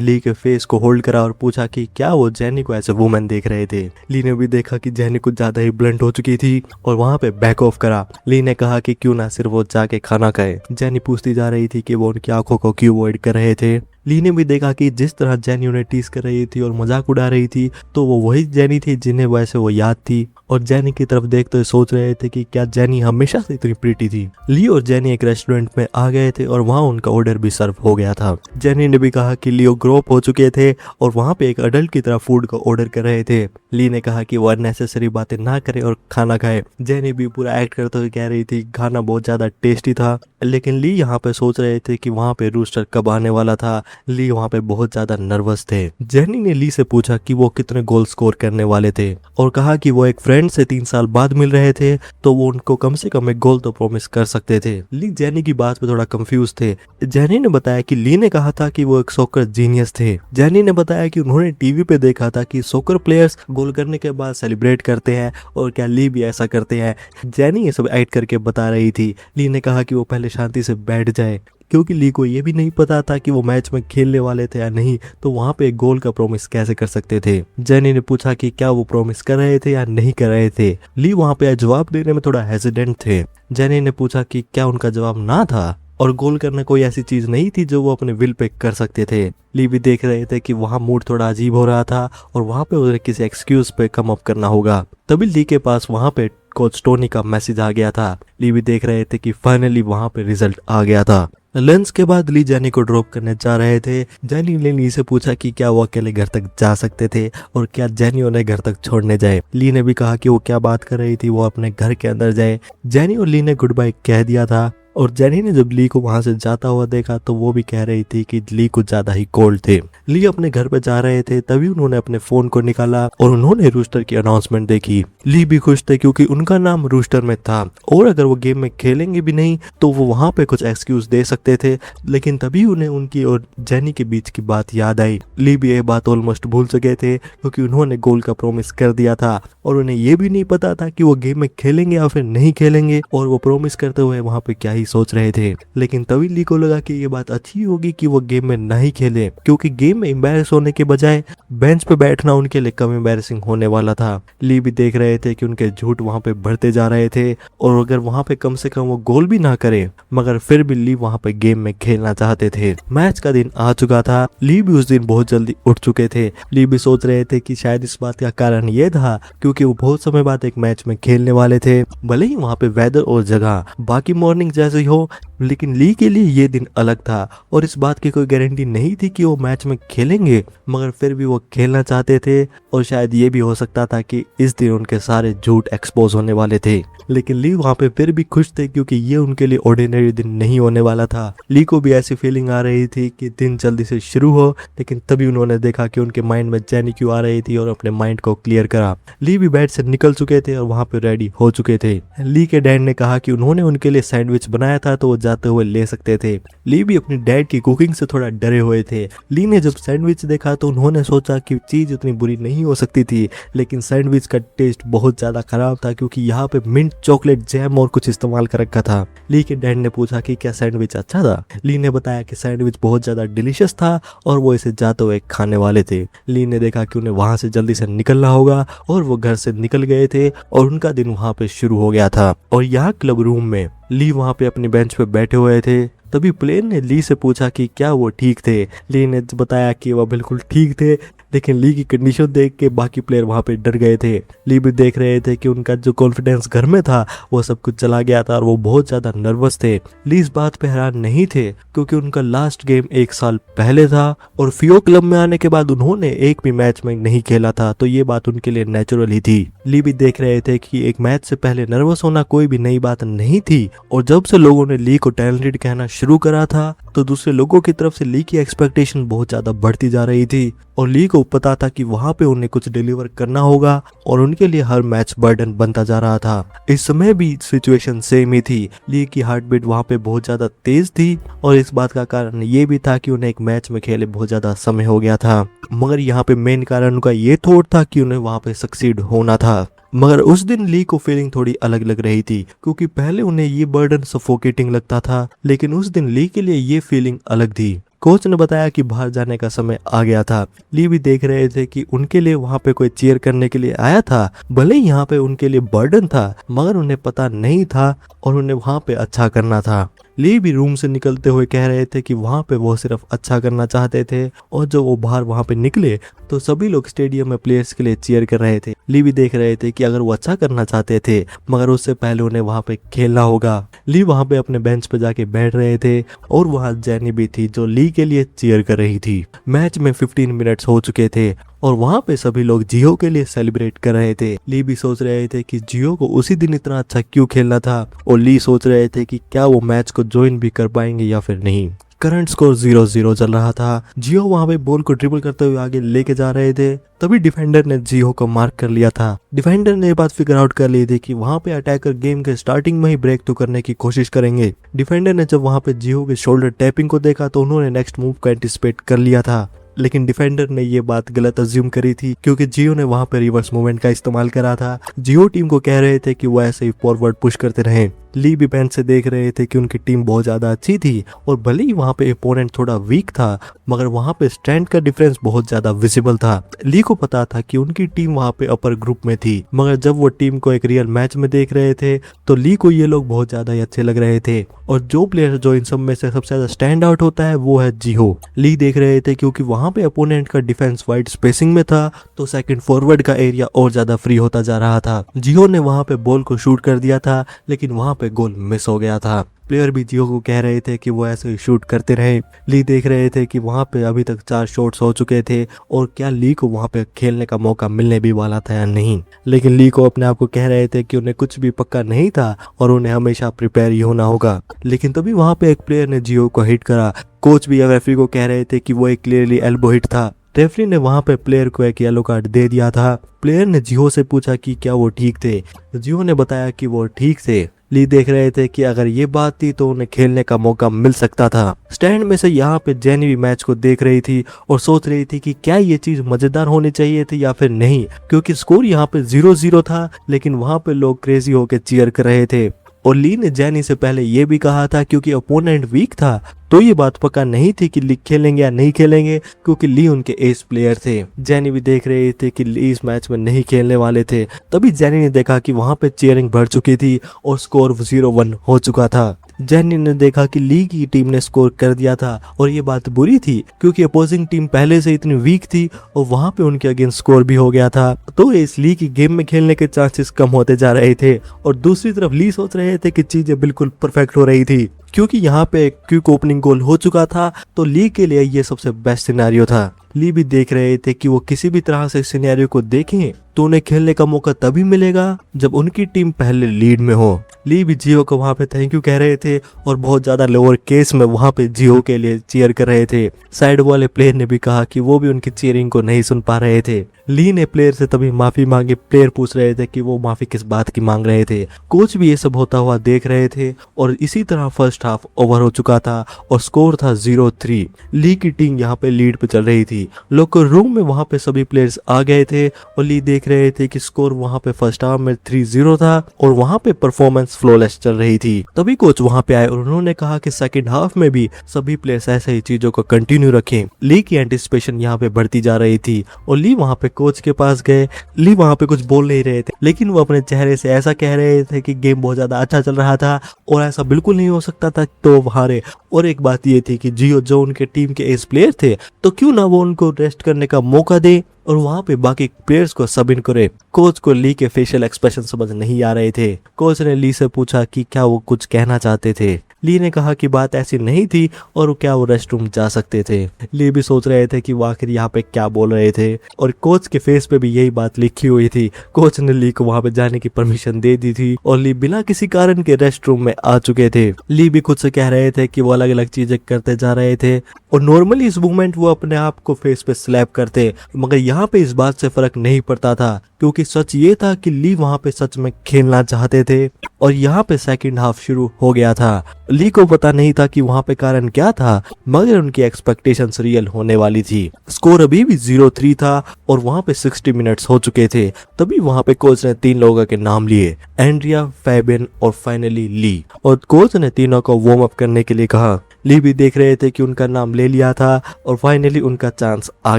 ली के फेस को होल्ड करा और पूछा कि क्या वो जेनी को एज ए वुमन देख रहे थे। ली ने भी देखा कि जेनी कुछ ज्यादा ही ब्लंट हो चुकी थी और वहाँ पे बैक ऑफ करा। ली ने कहा कि क्यों ना सिर्फ वो जाके खाना खाए। जेनी पूछती जा रही थी कि वो उनकी आंखों को क्यों अवॉइड कर रहे थे। ली ने भी देखा कि जिस तरह जेनी उन्हें टीज कर रही थी और मजाक उड़ा रही थी तो वो वही जेनी थी जिन्हें वैसे वो याद थी, और जेनी की तरफ देखते हुए सोच रहे थे कि क्या जेनी हमेशा से इतनी प्रीटी थी। ली और जेनी एक रेस्टोरेंट में आ गए थे और वहाँ उनका ऑर्डर भी सर्व हो गया था। जेनी ने भी कहा कि लियो ग्रो अप हो चुके थे और वहाँ पे एक अडल्ट की तरह फूड का ऑर्डर कर रहे थे। ली ने कहा कि वो अननेसेसरी बातें ना करे और खाना खाए। जेनी भी पूरा एक्ट करते हुए कह रही थी खाना बहुत ज्यादा टेस्टी था, लेकिन ली यहाँ पे सोच रहे थे कि वहाँ पे रूस्टर कब आने वाला था। ली वहाँ पे बहुत ज्यादा नर्वस थे। जेनी ने ली से पूछा कि वो कितने गोल स्कोर करने वाले थे और कहा कि वो एक फ्रेंड से 3 साल बाद मिल रहे थे तो वो उनको कम से कम एक गोल तो प्रॉमिस कर सकते थे। ली जेनी की बात पे थोड़ा कंफ्यूज थे। जेनी ने बताया कि ली ने कहा था कि वो एक सॉकर जीनियस थे। जेनी ने बताया कि उन्होंने टीवी पे देखा था कि सॉकर प्लेयर्स गोल करने के बाद सेलिब्रेट करते हैं और क्या ली भी ऐसा करते हैं। जेनी ये सब एक्ट करके बता रही थी। ली ने कहा कि वो पहले शांति से बैठ जाए क्योंकि ली को ये भी नहीं पता था कि वो मैच में खेलने वाले थे या नहीं, तो वहाँ पे एक गोल का प्रॉमिस कैसे कर सकते थे। जेनी ने पूछा कि क्या वो प्रॉमिस कर रहे थे या नहीं कर रहे थे। ली वहाँ पे जवाब देने में थोड़ा हेजिडेंट थे। जेनी ने पूछा कि क्या उनका जवाब ना था और गोल करना कोई ऐसी चीज नहीं थी जो वो अपने विल पे कर सकते थे। ली भी देख रहे थे कि वहाँ मूड थोड़ा अजीब हो रहा था और वहाँ पे उन्हें किसी एक्सक्यूज पे कम अप करना होगा। तभी ली के पास वहाँ पे कोच टोनी का मैसेज आ गया था। ली भी देख रहे थे कि फाइनली वहाँ पे रिजल्ट आ गया था। लंच के बाद ली जेनी को ड्रॉप करने जा रहे थे। जेनी ने ली से पूछा कि क्या वो अकेले घर तक जा सकते थे और क्या जेनी उन्हें घर तक छोड़ने जाए। ली ने भी कहा कि वो क्या बात कर रही थी, वो अपने घर के अंदर जाए। जेनी और ली ने गुड बाय कह दिया था और जेनी ने जब ली को वहां से जाता हुआ देखा तो वो भी कह रही थी कि ली कुछ ज्यादा ही कोल्ड थे। ली अपने घर पे जा रहे थे तभी उन्होंने अपने फोन को निकाला और उन्होंने रूस्टर की अनाउंसमेंट देखी। ली भी खुश थे क्योंकि उनका नाम रूस्टर में था और अगर वो गेम में खेलेंगे भी नहीं तो वो वहां पे कुछ एक्सक्यूज दे सकते थे, लेकिन तभी उन्हें उनकी और जेनी के बीच की बात याद आई। ली भी ये बात ऑलमोस्ट भूल चुके थे क्योंकि उन्होंने गोल का प्रॉमिस कर दिया था और उन्हें ये भी नहीं पता था कि वो गेम में खेलेंगे या फिर नहीं खेलेंगे और वो प्रॉमिस करते हुए वहां पे क्या ही सोच रहे थे। लेकिन तभी ली को लगा कि ये बात अच्छी होगी कि वो गेम में नहीं खेले क्योंकि गेम में एम्बैरेस होने के बजाय बेंच पे बैठना उनके लिए कम एम्बैरेसिंग होने वाला था। ली भी देख रहे थे कि उनके झूठ वहां पे बढ़ते जा रहे थे और अगर वहां पे कम से कम वो गोल भी ना करे मगर फिर भी ली वहां पे गेम में खेलना चाहते थे। मैच का दिन आ चुका था। ली भी उस दिन बहुत जल्दी उठ चुके थे। ली भी सोच रहे थे कि शायद इस बात का कारण ये था क्योंकि वो बहुत समय बाद एक मैच में खेलने वाले थे। भले ही वहां पे वेदर और जगह बाकी मॉर्निंग जैसी हो, लेकिन ली के लिए ये दिन अलग था और इस बात की कोई गारंटी नहीं थी कि वो मैच में खेलेंगे, मगर फिर भी वो खेलना चाहते थे और शायद ये भी हो सकता था कि इस दिन उनके सारे झूठ एक्सपोज होने वाले थे। लेकिन ली वहां पे फिर भी खुश थे क्योंकि ये उनके लिए ऑर्डिनरी दिन नहीं होने वाला था। ली को भी ऐसी फीलिंग आ रही थी कि दिन जल्दी से शुरू हो, लेकिन तभी उन्होंने देखा कि उनके माइंड में जेनी क्यों आ रही थी और अपने माइंड को क्लियर करा। ली भी बेड से निकल चुके थे और वहां पे रेडी हो चुके थे। ली के डैड ने कहा कि उन्होंने उनके लिए सैंडविच बनाया था तो वो जाते हुए ले सकते थे। ली भी अपनी डैड की कुकिंग से थोड़ा डरे हुए थे। ली ने जब सैंडविच देखा तो उन्होंने सोचा कि चीज उतनी बुरी नहीं हो सकती थी, लेकिन सैंडविच का टेस्ट बहुत ज्यादा खराब था क्योंकि यहाँ पे मिंट चॉकलेट जैम और कुछ इस्तेमाल कर रखा था। ली के डैड ने पूछा कि क्या सैंडविच अच्छा था। ली ने बताया कि सैंडविच बहुत ज्यादा डिलीशियस था और वो इसे जाते हुए खाने वाले थे। ली ने देखा कि उन्हें वहां से जल्दी से निकलना होगा और वो घर से निकल गए थे और उनका दिन वहां पे शुरू हो गया था। और यहाँ क्लब रूम में ली वहां पे अपनी बेंच पे बैठे हुए थे। तभी प्लेन ने ली से पूछा कि क्या वो ठीक थे। ली ने बताया कि वो बिल्कुल ठीक थे, लेकिन ली की कंडीशन देख के बाकी प्लेयर वहां पे डर गए थे। ली भी देख रहे थे कि उनका जो कॉन्फिडेंस घर में था वो सब कुछ चला गया था और वो बहुत ज्यादा नर्वस थे। ली इस बात पे हैरान नहीं थे क्योंकि उनका लास्ट गेम 1 साल पहले था और फियो क्लब में आने के बाद उन्होंने एक भी मैच में नहीं खेला था, तो ये बात उनके लिए नेचुरल ही थी। ली भी देख रहे थे कि एक मैच से पहले नर्वस होना कोई भी नई बात नहीं थी और जब से लोगों ने ली को टैलेंटेड कहना शुरू करा था तो दूसरे लोगों की तरफ से ली की एक्सपेक्टेशन बहुत ज्यादा बढ़ती जा रही थी और ली को पता था कि वहां पे उन्हें कुछ डिलीवर करना होगा और उनके लिए हर मैच बर्डन बनता जा रहा था। इस समय भी सिचुएशन सेम ही थी। ली की हार्ट बीट वहां पे बहुत ज्यादा तेज थी और इस बात का कारण ये भी था कि उन्हें एक मैच में खेले बहुत ज्यादा समय हो गया था, मगर यहाँ पे मेन कारण उनका ये थॉट था कि उन्हें वहां पे सक्सीड होना था। मगर उस दिन ली को फीलिंग थोड़ी अलग लग रही थी क्योंकि पहले उन्हें ये बर्डन सफोकेटिंग लगता था, लेकिन उस दिन ली के लिए ये फीलिंग अलग थी। कोच ने बताया कि बाहर जाने का समय आ गया था। ली भी देख रहे थे कि उनके लिए वहां पे कोई चीयर करने के लिए आया था, भले ही यहाँ पे उनके लिए बर्डन था मगर उन्हें पता नहीं था और उन्हें वहां पे अच्छा करना था। ली भी रूम से निकलते हुए कह रहे थे कि वहां पे वो सिर्फ अच्छा करना चाहते थे और जब वो बाहर वहां पे निकले तो सभी लोग स्टेडियम में प्लेयर्स के लिए चीयर कर रहे थे। ली भी देख रहे थे कि अगर वो अच्छा करना चाहते थे मगर उससे पहले उन्हें वहां पे खेलना होगा। ली वहां पे अपने बेंच पे जाके बैठ रहे थे और वहां जेनी भी थी जो ली के लिए चीयर कर रही थी। मैच में 15 मिनट्स हो चुके थे और वहां पे सभी लोग जियो के लिए सेलिब्रेट कर रहे थे। ली भी सोच रहे थे कि जियो को उसी दिन इतना अच्छा क्यों खेलना था और ली सोच रहे थे कि क्या वो मैच को ज्वाइन भी कर पाएंगे या फिर नहीं। करंट स्कोर 0-0 चल रहा था। जियो वहां पे बॉल को ड्रिबल करते हुए आगे लेके जा रहे थे, तभी डिफेंडर ने जियो को मार्क कर लिया था। डिफेंडर ने ये बात फिगर आउट कर ली थी कि वहां पे अटैकर गेम के स्टार्टिंग में ही ब्रेक तो करने की कोशिश करेंगे। डिफेंडर ने जब वहां पे जियो के शोल्डर टैपिंग को देखा तो उन्होंने नेक्स्ट मूव को एंटिसिपेट कर लिया था, लेकिन डिफेंडर ने ये बात गलत अज्यूम करी थी क्योंकि जियो ने वहां पे रिवर्स मूवमेंट का इस्तेमाल करा था। जियो टीम को कह रहे थे कि वो ऐसे ही फॉरवर्ड पुश करते रहें। ली भी बेंच से देख रहे थे कि उनकी टीम बहुत ज्यादा अच्छी थी और भले ही वहां पे अपोनेंट थोड़ा वीक था मगर वहां पे स्ट्रेंथ का डिफरेंस बहुत ज्यादा विजिबल था। ली को पता था कि उनकी टीम वहां पे अपर ग्रुप में थी, मगर जब वो टीम को एक रियल मैच में देख रहे थे तो ली को ये लोग बहुत ज्यादा ही अच्छे लग रहे थे और जो प्लेयर जो इन सब में से सबसे ज्यादा स्टैंड आउट होता है वो है जियो। ली देख रहे थे क्योंकि वहां पे अपोनेंट का डिफेंस वाइड स्पेसिंग में था तो सेकंड फॉरवर्ड का एरिया और ज्यादा फ्री होता जा रहा था। जियो ने वहां पे बॉल को शूट कर दिया था लेकिन वहां पे गोल मिस हो गया था। प्लेयर भी जियो को कह रहे थे कि वो ऐसे ही शूट करते रहे। ली देख रहे थे कि वहां पे अभी तक 4 शॉट्स हो चुके थे और क्या ली को वहां पे खेलने का मौका मिलने भी वाला था या नहीं, लेकिन ली को अपने आप को कह रहे थे कि उन्हें कुछ भी पक्का नहीं था और उन्हें हमेशा प्रिपेयर ही होना होगा। लेकिन तभी वहां पे एक प्लेयर ने जियो को हिट करा। कोच भी रेफरी को कह रहे थे कि वो एक क्लियरली एल्बो हिट था। रेफरी ने वहां पे प्लेयर को एक येलो कार्ड दे दिया था। प्लेयर ने जियो से पूछा कि क्या वो ठीक थे, जियो ने बताया कि वो ठीक थे। ली देख रहे थे कि अगर ये बात थी तो उन्हें खेलने का मौका मिल सकता था। स्टैंड में से यहाँ पे जेनी भी मैच को देख रही थी और सोच रही थी कि क्या ये चीज मजेदार होनी चाहिए थी या फिर नहीं, क्योंकि स्कोर यहाँ पे 0-0 था लेकिन वहां पे लोग क्रेजी होकर चीयर कर रहे थे। और ली ने जेनी से पहले ये भी कहा था क्योंकि अपोनेंट वीक था तो ये बात पक्का नहीं थी कि ली खेलेंगे या नहीं खेलेंगे क्योंकि ली उनके एस प्लेयर थे। जेनी भी देख रहे थे कि ली इस मैच में नहीं खेलने वाले थे। तभी जेनी ने देखा कि वहां पे चीयरिंग बढ़ चुकी थी और स्कोर 0-1 हो चुका था। जेनी ने देखा कि ली की टीम ने स्कोर कर दिया था और ये बात बुरी थी क्योंकि अपोजिंग टीम पहले से इतनी वीक थी और वहां पे उनके अगेंस्ट स्कोर भी हो गया था, तो इस ली की गेम में खेलने के चांसेस कम होते जा रहे थे। और दूसरी तरफ ली सोच रहे थे कि चीजें बिल्कुल परफेक्ट हो रही थी क्योंकि यहाँ पे एक क्विक ओपनिंग गोल हो चुका था तो ली के लिए ये सबसे बेस्ट सिनेरियो था। ली भी देख रहे थे कि वो किसी भी तरह से सिनेरियो को देखें तो उन्हें खेलने का मौका तभी मिलेगा जब उनकी टीम पहले लीड में हो। ली भी जियो को वहां पे थैंक यू कह रहे थे और बहुत ज्यादा लोअर केस में वहां पे जियो के लिए चीयर कर रहे थे। साइड वाले प्लेयर ने भी कहा कि वो भी उनकी चीयरिंग को नहीं सुन पा रहे थे। ली ने प्लेयर से तभी माफी मांगी। प्लेयर पूछ रहे थे कि वो माफी किस बात की मांग रहे थे। कोच भी ये सब होता हुआ देख रहे थे और इसी तरह फर्स्ट हाफ ओवर हो चुका था और स्कोर था 0-3। ली की टीम यहाँ पे लीड पे चल रही थी। लोकर रूम में वहां पे सभी प्लेयर्स आ गए थे और ली देख रहे थे कि स्कोर वहां पे फर्स्ट हाफ में 3-0 था और वहां पे परफॉर्मेंस परफॉर्मेंस फ्लॉलेस चल रही थी। तभी कोच वहां पे आए और उन्होंने कहा कि सेकंड हाफ में भी सभी प्लेयर्स ऐसे ही चीजों को कंटिन्यू रखें। ली की एंटिसिपेशन यहाँ पे बढ़ती जा रही थी और ली वहां पे कोच के पास गए। ली वहां पे कुछ बोल नहीं रहे थे, लेकिन वो अपने चेहरे से ऐसा कह रहे थे कि गेम बहुत ज्यादा अच्छा चल रहा था और ऐसा बिल्कुल नहीं हो सकता था तो वो हारे। और एक बात ये थी कि जियो जो उनके टीम के एस प्लेयर थे तो क्यों ना वो उनको रेस्ट करने का मौका दे और वहां पे बाकी प्लेयर्स को सब इन करे। कोच को ली के फेशियल एक्सप्रेशन समझ नहीं आ रहे थे। कोच ने ली से पूछा कि क्या वो कुछ कहना चाहते थे। ली ने कहा कि बात ऐसी नहीं थी और क्या वो रेस्टरूम जा सकते थे। ली भी सोच रहे थे कि वो आखिर यहाँ पे क्या बोल रहे थे और कोच के फेस पे भी यही बात लिखी हुई थी। कोच ने ली को वहां पे जाने की परमिशन दे दी थी और ली बिना किसी कारण के रेस्टरूम में आ चुके थे। ली भी खुद से कह रहे थे कि वो अलग अलग चीजें करते जा रहे थे और नॉर्मली इस मूवमेंट वो अपने आप को फेस पे स्लैप करते, मगर यहाँ पे इस बात से फर्क नहीं पड़ता था क्योंकि सच ये था कि ली वहां पे सच में खेलना चाहते थे और यहाँ पे सेकंड हाफ शुरू हो गया था। ली को पता नहीं था कि वहां पे कारण क्या था, मगर उनकी एक्सपेक्टेशंस रियल होने वाली थी। स्कोर अभी भी 0-3 था और वहां पे 60 मिनट्स हो चुके थे। तभी वहां पे कोच ने 3 लोगों के नाम लिए, एंड्रिया, फैबियन और फाइनली ली, और कोच ने तीनों को वार्म अप करने के लिए कहा। ली भी देख रहे थे कि उनका नाम ले लिया था और फाइनली उनका चांस आ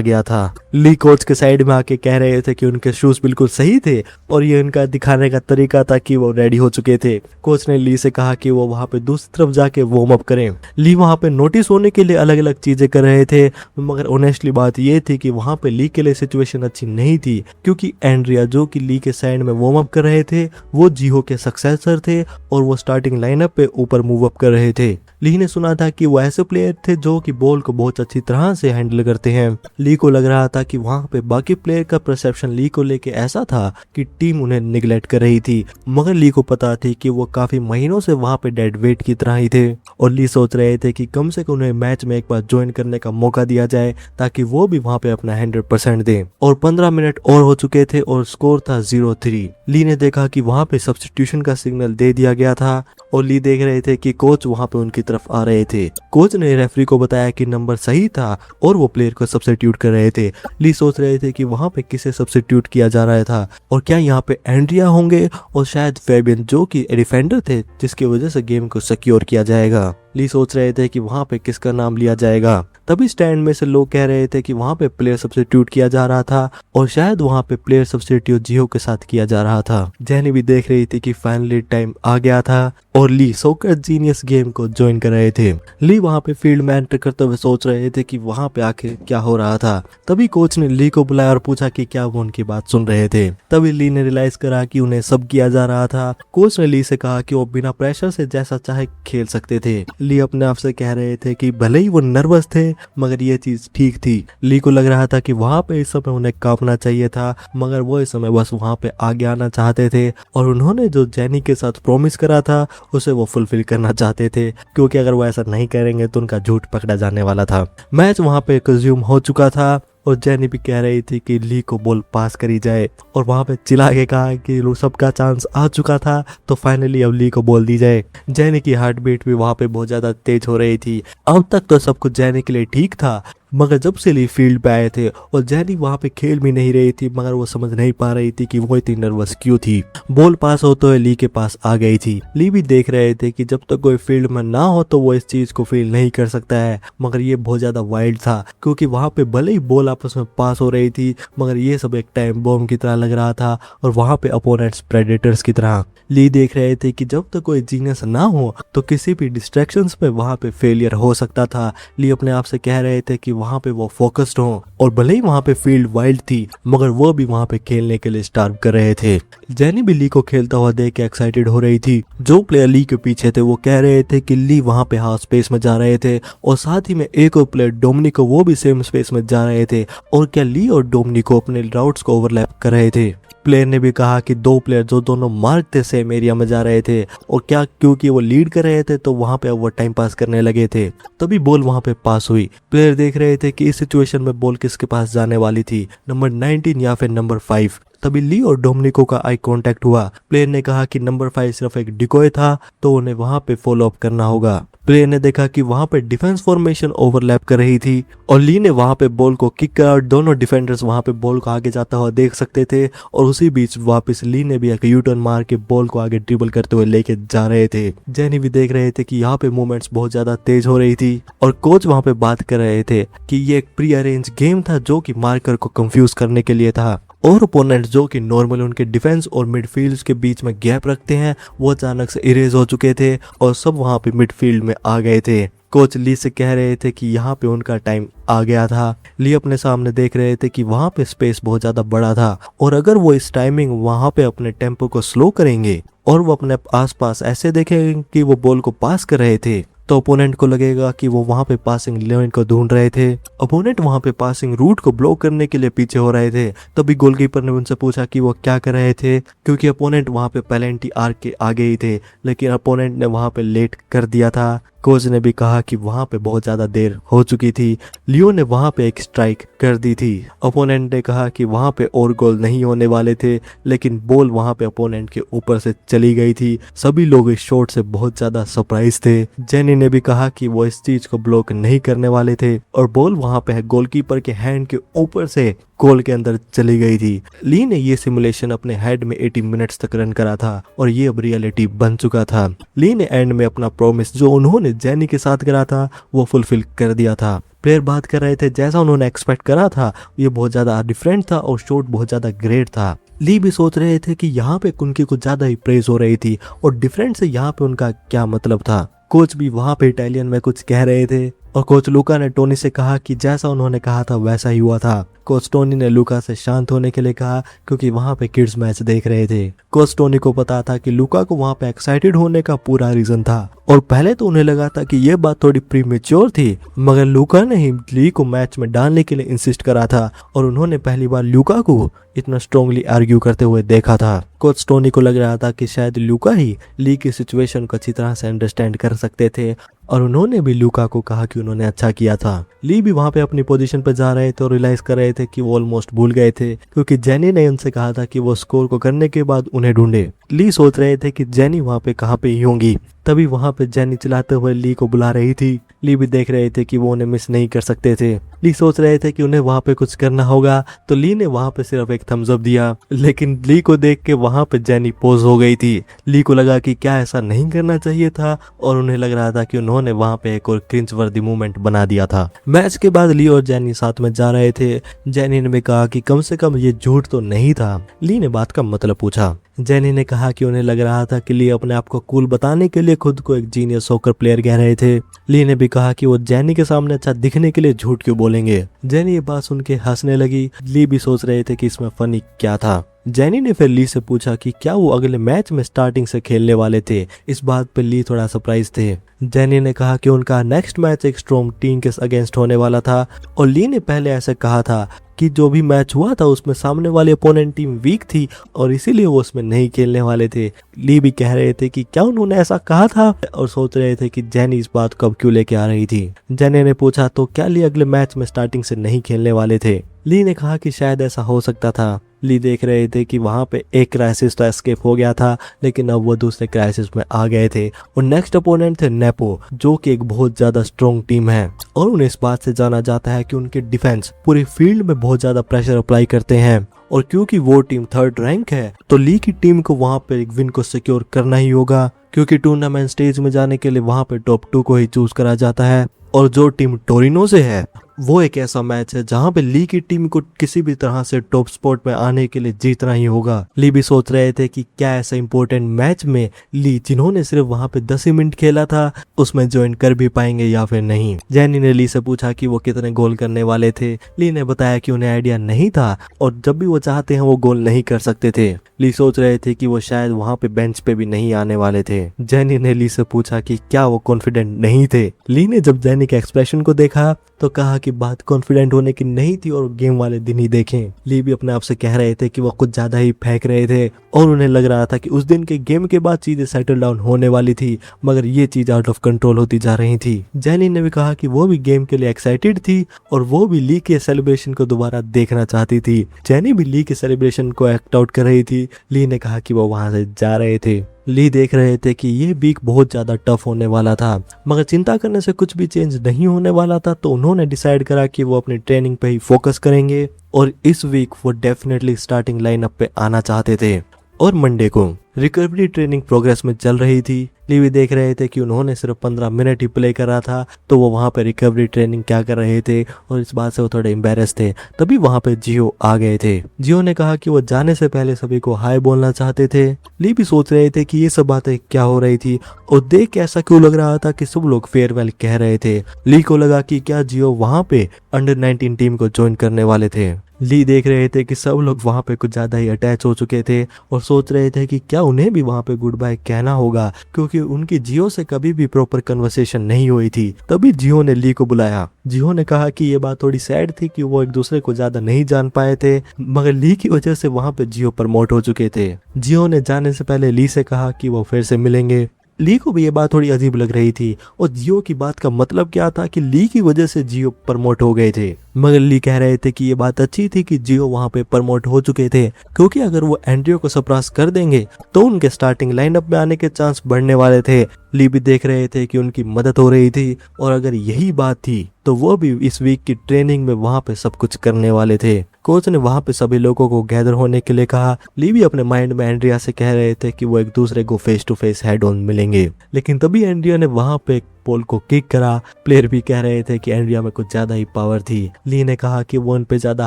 गया था। ली कोच के साइड में आके कह रहे थे कि उनके शूज बिल्कुल सही थे और ये उनका दिखाने का तरीका था कि वो रेडी हो चुके थे। कोच ने ली से कहा कि वो वहां पे दूसरी तरफ जाके वार्म अप करें। ली वहां पे नोटिस होने के लिए अलग अलग चीजें कर रहे थे, मगर ऑनेस्टली बात ये थी कि वहां पे ली के लिए सिचुएशन अच्छी नहीं थी क्योंकि एंड्रिया जो कि ली के साइड में वार्म अप कर रहे थे वो जिहो के सक्सेसर थे और वो स्टार्टिंग लाइनअप पे ऊपर मूव अप कर रहे थे। ली ने सुना था कि वो ऐसे प्लेयर थे जो कि बॉल को बहुत अच्छी तरह से हैंडल करते हैं। ली को लग रहा था कि वहां पे बाकी प्लेयर का परसेप्शन ली को लेके ऐसा था कि टीम उन्हें निगलेक्ट कर रही थी, मगर ली को पता थी कि वो काफी महीनों से वहां पे डेड वेट की तरह ही थे और ली सोच रहे थे कि कम से कम उन्हें मैच में एक बार ज्वाइन करने का मौका दिया जाए ताकि वो भी वहां पे अपना 100% दें। और 15 मिनट और हो चुके थे और स्कोर था 0-3। ली ने देखा कि वहां पे सब्स्टिट्यूशन का सिग्नल दे दिया गया था और ली देख रहे थे कि कोच वहां पे उनकी तरफ आ रहे थे। कोच ने रेफरी को बताया कि नंबर सही था और वो प्लेयर को सब्स्टिट्यूट कर रहे थे। ली सोच रहे थे कि वहां पे किसे सब्स्टिट्यूट किया जा रहा था और क्या यहाँ पे एंड्रिया होंगे और शायद फैबियन जो कि डिफेंडर थे जिसकी वजह से गेम को सिक्योर किया जाएगा। ली सोच रहे थे कि वहां पे किसका नाम लिया जाएगा। तभी स्टैंड में से लोग कह रहे थे कि वहां पे प्लेयर सब्स्टिट्यूट किया जा रहा था और शायद वहां पे प्लेयर सब्स्टिट्यूट जियो के साथ किया जा रहा था। जैनी भी देख रही थी कि फाइनली टाइम आ गया था और ली सॉकर जीनियस गेम को ज्वाइन कर रहे थे। ली वहां पे फील्ड में एंटर करते हुए सोच रहे थे कि वहां पे आखिर क्या हो रहा था। तभी कोच ने ली को बुलाया और पूछा कि क्या वो उनकी बात सुन रहे थे। तभी ली ने रियलाइज करा कि उन्हें सब किया जा रहा था। कोच ने ली से कहा कि वो बिना प्रेशर से जैसा चाहे खेल सकते थे। ली अपने आप से कह रहे थे कि भले ही वो नर्वस थे मगर ये चीज ठीक थी। ली को लग रहा था कि वहां पे इस समय उन्हें कांपना चाहिए था, मगर वो इस समय बस वहां पे आगे आना चाहते थे और उन्होंने जो जैनी के साथ प्रॉमिस करा था उसे वो फुलफिल करना चाहते थे क्योंकि अगर वो ऐसा नहीं करेंगे तो उनका झूठ पकड़ा जाने वाला था। मैच वहां पे कंज्यूम हो चुका था और जैनी भी कह रही थी कि ली को बॉल पास करी जाए और वहां पे चिल्ला के कहा कि सबका चांस आ चुका था तो फाइनली अब ली को बॉल दी जाए। जैनी की हार्ट बीट भी वहां पे बहुत ज्यादा तेज हो रही थी। अब तक तो सब कुछ जैनी के लिए ठीक था, मगर जब से ली फील्ड पे आए थे और जैनी वहां पे खेल भी नहीं रही थी, मगर वो समझ नहीं पा रही थी कि वो इतनी नर्वस क्यों थी। बॉल पास होते हुए ली के पास आ गई थी। ली भी देख रहे थे कि जब तक कोई फील्ड में ना हो तो वो इस चीज को फील नहीं कर सकता है, मगर ये बहुत ज्यादा वाइल्ड था क्योंकि वहां पे भले ही बॉल आपस में पास हो रही थी मगर ये सब एक टाइम बॉम्ब की तरह लग रहा था और वहां पे अपोनेंट्स प्रेडेटर्स की तरह। ली देख रहे थे कि जब तक कोई जीनियस ना हो तो किसी भी डिस्ट्रैक्शंस पे वहां पे फेलियर हो सकता था। ली अपने आप से कह रहे थे कि वहां पे वो फोकस्ड हो और भले ही वहां पे फील्ड वाइल्ड थी मगर वो भी वहां पे खेलने के लिए स्टार्व कर रहे थे। जैनी भी ली को खेलता हुआ देख के एक्साइटेड हो रही थी। जो प्लेयर ली के पीछे थे वो कह रहे थे कि ली वहां पे हाफ स्पेस में जा रहे थे और साथ ही में एक और प्लेयर डोमिनिको वो भी सेम स्पेस में जा रहे थे और क्या ली और डोमिनिको अपने राउट्स को ओवरलैप कर रहे थे। प्लेयर ने भी कहा कि दो प्लेयर जो दोनों मार्क थे सेम एरिया में जा रहे थे और क्या क्योंकि वो लीड कर रहे थे तो वहां पे वो टाइम पास करने लगे थे। तभी बॉल वहां पे पास हुई। प्लेयर देख रहे थे कि इस सिचुएशन में बॉल किसके पास जाने वाली थी, नंबर 19 या फिर नंबर 5। तभी ली और डोमिनिको का आई कांटेक्ट हुआ। प्लेयर ने कहा कि नंबर 5 सिर्फ एक डिकॉय था, तो उन्हें वहां पे फॉलो अप करना होगा। प्लेयर ने देखा कि वहां पे डिफेंस फॉर्मेशन ओवरलैप कर रही थी और ली ने वहां पे बॉल को किक करा। दोनों डिफेंडर्स वहां पे बॉल को आगे जाता हुआ देख सकते थे और उसी बीच वापस ली ने भी एक यू टर्न मार के बॉल को आगे ड्रिबल करते हुए लेके जा रहे थे। जेनी भी देख रहे थे कि यहाँ पे मूवमेंट्स बहुत ज्यादा तेज हो रही थी और कोच वहां पे बात कर रहे थे कि ये एक प्री अरेंज गेम था जो कि मार्कर को कंफ्यूज करने के लिए था, और ओपोनेंट जो कि नॉर्मली उनके डिफेंस और मिडफील्ड के बीच में गैप रखते हैं वो अचानक से इरेज हो चुके थे और सब वहां पे मिडफील्ड में आ गए थे। कोच ली से कह रहे थे कि यहाँ पे उनका टाइम आ गया था। ली अपने सामने देख रहे थे कि वहां पे स्पेस बहुत ज्यादा बड़ा था और अगर वो इस टाइमिंग वहां पे अपने टेम्पो को स्लो करेंगे और वो अपने आसपास ऐसे देखेंगे कि वो बॉल को पास कर रहे थे तो ओपोनेंट को लगेगा कि वो वहां पे पासिंग लेन को ढूंढ रहे थे। ओपोनेंट वहां पे पासिंग रूट को ब्लॉक करने के लिए पीछे हो रहे थे। तभी गोलकीपर ने उनसे पूछा कि वो क्या कर रहे थे, क्योंकि ओपोनेंट वहां पे पेनल्टी आर्क के आगे ही थे, लेकिन ओपोनेंट ने वहां पे लेट कर दिया था। कोच ने भी कहा कि वहां पे बहुत ज्यादा देर हो चुकी थी। लियो ने वहां पे एक स्ट्राइक कर दी थी। ओपोनेंट ने कहा कि वहां पे और गोल नहीं होने वाले थे, लेकिन बॉल वहां पे ओपोनेंट के ऊपर से चली गई थी। सभी लोग इस शॉट से बहुत ज्यादा सरप्राइज थे। जेनी ने भी कहा कि वो इस चीज को ब्लॉक नहीं करने वाले थे और बॉल वहां पे गोलकीपर के हैंड के ऊपर से गोल के अंदर चली गई थी। ली ने ये सिमुलेशन अपने हेड में 80 मिनट्स तक रन करा था और ये अब रियलिटी बन चुका था। ली ने एंड में अपना प्रॉमिस जो उन्होंने जेनी के साथ करा था वो फुलफिल कर दिया था। प्लेयर बात कर रहे थे जैसा उन्होंने एक्सपेक्ट करा था ये बहुत ज्यादा डिफरेंट था और शॉट बहुत ज्यादा ग्रेट था। ली भी सोच रहे थे कि यहाँ पे उनकी कुछ ज्यादा ही प्रेज हो रही थी और डिफरेंट से यहाँ पे उनका क्या मतलब था। कोच भी वहां पे इटालियन में कुछ कह रहे थे और कोच लूका ने टोनी से कहा कि जैसा उन्होंने कहा था वैसा ही हुआ था। कोच टोनी ने लूका से शांत होने के लिए कहा क्योंकि वहां पे किड्स मैच देख रहे थे। कोच टोनी को पता था कि लूका को वहां पे एक्साइटेड होने का पूरा रीजन था और पहले तो उन्हें लगा था कि ये बात थोड़ी प्रीमेच्योर थी, मगर लूका ने ही ली को मैच में डालने के लिए इंसिस्ट करा था और उन्होंने पहली बार लूका को इतना स्ट्रांगली आर्ग्यू करते हुए देखा था। कोच टोनी को लग रहा था कि शायद लूका ही ली की सिचुएशन को अच्छी तरह से अंडरस्टैंड कर सकते थे और उन्होंने भी लूका को कहा कि उन्होंने अच्छा किया था। ली भी वहां पे अपनी पोजीशन पे जा रहे थे और रियलाइज कर रहे थे कि वो ऑलमोस्ट भूल गए थे क्योंकि जेनी ने उनसे कहा था कि वो स्कोर को करने के बाद उन्हें ढूंढे। ली सोच रहे थे कि जेनी वहां पे कहाँ पे ही होंगी। तभी वहां पे जेनी चिल्लाते हुए ली को बुला रही थी। ली भी देख रहे थे कि वो उन्हें मिस नहीं कर सकते थे। ली सोच रहे थे कि उन्हें वहां पे कुछ करना होगा, तो ली ने वहां पे सिर्फ एक थम्स अप दिया, लेकिन ली को देख के वहां पे जेनी पोज हो गई थी। ली को लगा कि क्या ऐसा नहीं करना चाहिए था और उन्हें लग रहा था कि उन्होंने वहां पे एक और क्रिंज वर्दी मूवमेंट बना दिया था। मैच के बाद ली और जेनी साथ में जा रहे थे। जेनी ने भी कहा कि कम से कम ये झूठ तो नहीं था। ली ने बात का मतलब पूछा। जेनी ने कहा कि उन्हें लग रहा था कि ली अपने आप को कूल बताने के लिए खुद को एक जीनियस सॉकर प्लेयर कह रहे थे। ली ने भी कहा कि वो जेनी के सामने अच्छा दिखने के लिए झूठ क्यों बोलेंगे। जेनी ये बात सुन के हंसने लगी। ली भी सोच रहे थे कि इसमें फनी क्या था। जेनी ने फिर ली से पूछा कि क्या वो अगले मैच में स्टार्टिंग से खेलने वाले थे। इस बात पे ली थोड़ा सरप्राइज थे। जेनी ने कहा कि उनका नेक्स्ट मैच एक स्ट्रॉन्ग टीम के अगेंस्ट होने वाला था और ली ने पहले ऐसे कहा था कि जो भी मैच हुआ था उसमें सामने वाली ओपोनेंट टीम वीक थी और इसीलिए वो उसमें नहीं खेलने वाले थे। ली भी कह रहे थे कि क्या उन्होंने ऐसा कहा था और सोच रहे थे कि जेनी इस बात को अब क्यों लेके आ रही थी। जेनी ने पूछा तो क्या ली अगले मैच में स्टार्टिंग से नहीं खेलने वाले थे। ली ने कहा कि शायद ऐसा हो सकता था। ली देख रहे थे कि वहां पे एक क्राइसिस तो एस्केप हो गया था, लेकिन अब वो दूसरे क्राइसिस में आ गए थे और नेक्स्ट अपोनेंट थे नेपो, जो कि एक बहुत ज्यादा स्ट्रॉन्ग टीम है और उन्हें इस बात से जाना जाता है कि उनके डिफेंस पूरे फील्ड में बहुत ज्यादा प्रेशर अप्लाई करते हैं और क्योंकि वो टीम 3rd रैंक है तो ली की टीम को वहां पे एक विन को सिक्योर करना ही होगा, क्योंकि टूर्नामेंट स्टेज में जाने के लिए वहां पे टॉप 2 को ही चूज करा जाता है और जो टीम टोरिनो से है वो एक ऐसा मैच है जहां पे ली की टीम को किसी भी तरह से टॉप स्पॉट में आने के लिए जीतना ही होगा। ली भी सोच रहे थे कि क्या ऐसा इंपॉर्टेंट मैच में ली जिन्होंने सिर्फ वहां पे 10 ही मिनट खेला था उसमें ज्वाइन कर भी पाएंगे या फिर नहीं। जेनी ने ली से पूछा कि वो कितने गोल करने वाले थे। ली ने बताया कि उन्हें आइडिया नहीं था और जब भी वो चाहते हैं वो गोल नहीं कर सकते थे। ली सोच रहे थे कि वो शायद वहां पे बेंच पे भी नहीं आने वाले थे। जेनी ने ली से पूछा कि क्या वो कॉन्फिडेंट नहीं थे। ली ने जब जेनी के एक्सप्रेशन को देखा तो कहा की बात कॉन्फिडेंट होने की नहीं थी और गेम वाले दिन ही देखें। ली भी अपने आप से कह रहे थे कि वो कुछ ज्यादा ही फेंक रहे थे और उन्हें लग रहा था कि उस दिन के गेम के बाद चीजें सेटल डाउन होने वाली थी, मगर ये चीज आउट ऑफ कंट्रोल होती जा रही थी। जेनी ने भी कहा कि वो भी गेम के लिए एक्साइटेड थी और वो भी ली के सेलिब्रेशन को दोबारा देखना चाहती थी। जेनी भी ली के सेलिब्रेशन को एक्ट आउट कर रही थी। ली ने कहा कि वो वहां से जा रहे थे। ली देख रहे थे कि ये वीक बहुत ज्यादा टफ होने वाला था, मगर चिंता करने से कुछ भी चेंज नहीं होने वाला था, तो उन्होंने डिसाइड करा कि वो अपनी ट्रेनिंग पे ही फोकस करेंगे और इस वीक वो डेफिनेटली स्टार्टिंग लाइनअप पे आना चाहते थे। और मंडे को रिकवरी ट्रेनिंग प्रोग्रेस में चल रही थी। ली भी देख रहे थे कि उन्होंने सिर्फ 15 मिनट ही प्ले करा था, तो वो वहां पे रिकवरी ट्रेनिंग क्या कर रहे थे और इस बात से वो थोड़े एम्बेरस थे। तभी वहां पे जियो आ गए थे। जियो ने कहा कि वो जाने से पहले सभी को हाय बोलना चाहते थे। ली भी सोच रहे थे कि ये सब बातें क्या हो रही थी और देख के ऐसा क्यों लग रहा था कि सब लोग फेयरवेल कह रहे थे। ली को लगा कि क्या जियो वहां पे अंडर 19 टीम को ज्वाइन करने वाले थे। ली देख रहे थे कि सब लोग वहां पे कुछ ज्यादा ही अटैच हो चुके थे और सोच रहे थे कि क्या उन्हें भी वहां पे गुड बाय कहना होगा, क्योंकि उनकी जियो से कभी भी प्रॉपर कन्वर्सेशन नहीं हुई थी। तभी जियो ने ली को बुलाया। जियो ने कहा कि ये बात थोड़ी सैड थी कि वो एक दूसरे को ज्यादा नहीं जान पाए थे, मगर ली की वजह से वहां पे जियो प्रमोट हो चुके थे। जियो ने जाने से पहले ली से कहा कि वो फिर से मिलेंगे। ली को भी ये बात थोड़ी अजीब लग रही थी और जियो की बात का मतलब क्या था कि ली की वजह से जियो प्रमोट हो गए थे, मगर ली कह रहे थे कि ये बात अच्छी थी कि जियो वहां पे प्रमोट हो चुके थे, क्योंकि अगर वो एंड्रियो को सरपास कर देंगे तो उनके स्टार्टिंग लाइनअप में आने के चांस बढ़ने वाले थे। ली भी देख रहे थे कि उनकी मदद हो रही थी और अगर यही बात थी तो वो भी इस वीक की ट्रेनिंग में वहां पे सब कुछ करने वाले थे। कोच ने वहां पे सभी लोगों को गैदर होने के लिए कहा। ली भी अपने माइंड में एंड्रिया से कह रहे थे कि वो एक दूसरे को face to face head on मिलेंगे, लेकिन तभी एंड्रिया ने वहां पे पोल को किक करा। प्लेयर भी कह रहे थे कि एंड्रिया में कुछ ज्यादा ही पावर थी। ली ने कहा कि वो उन पे ज्यादा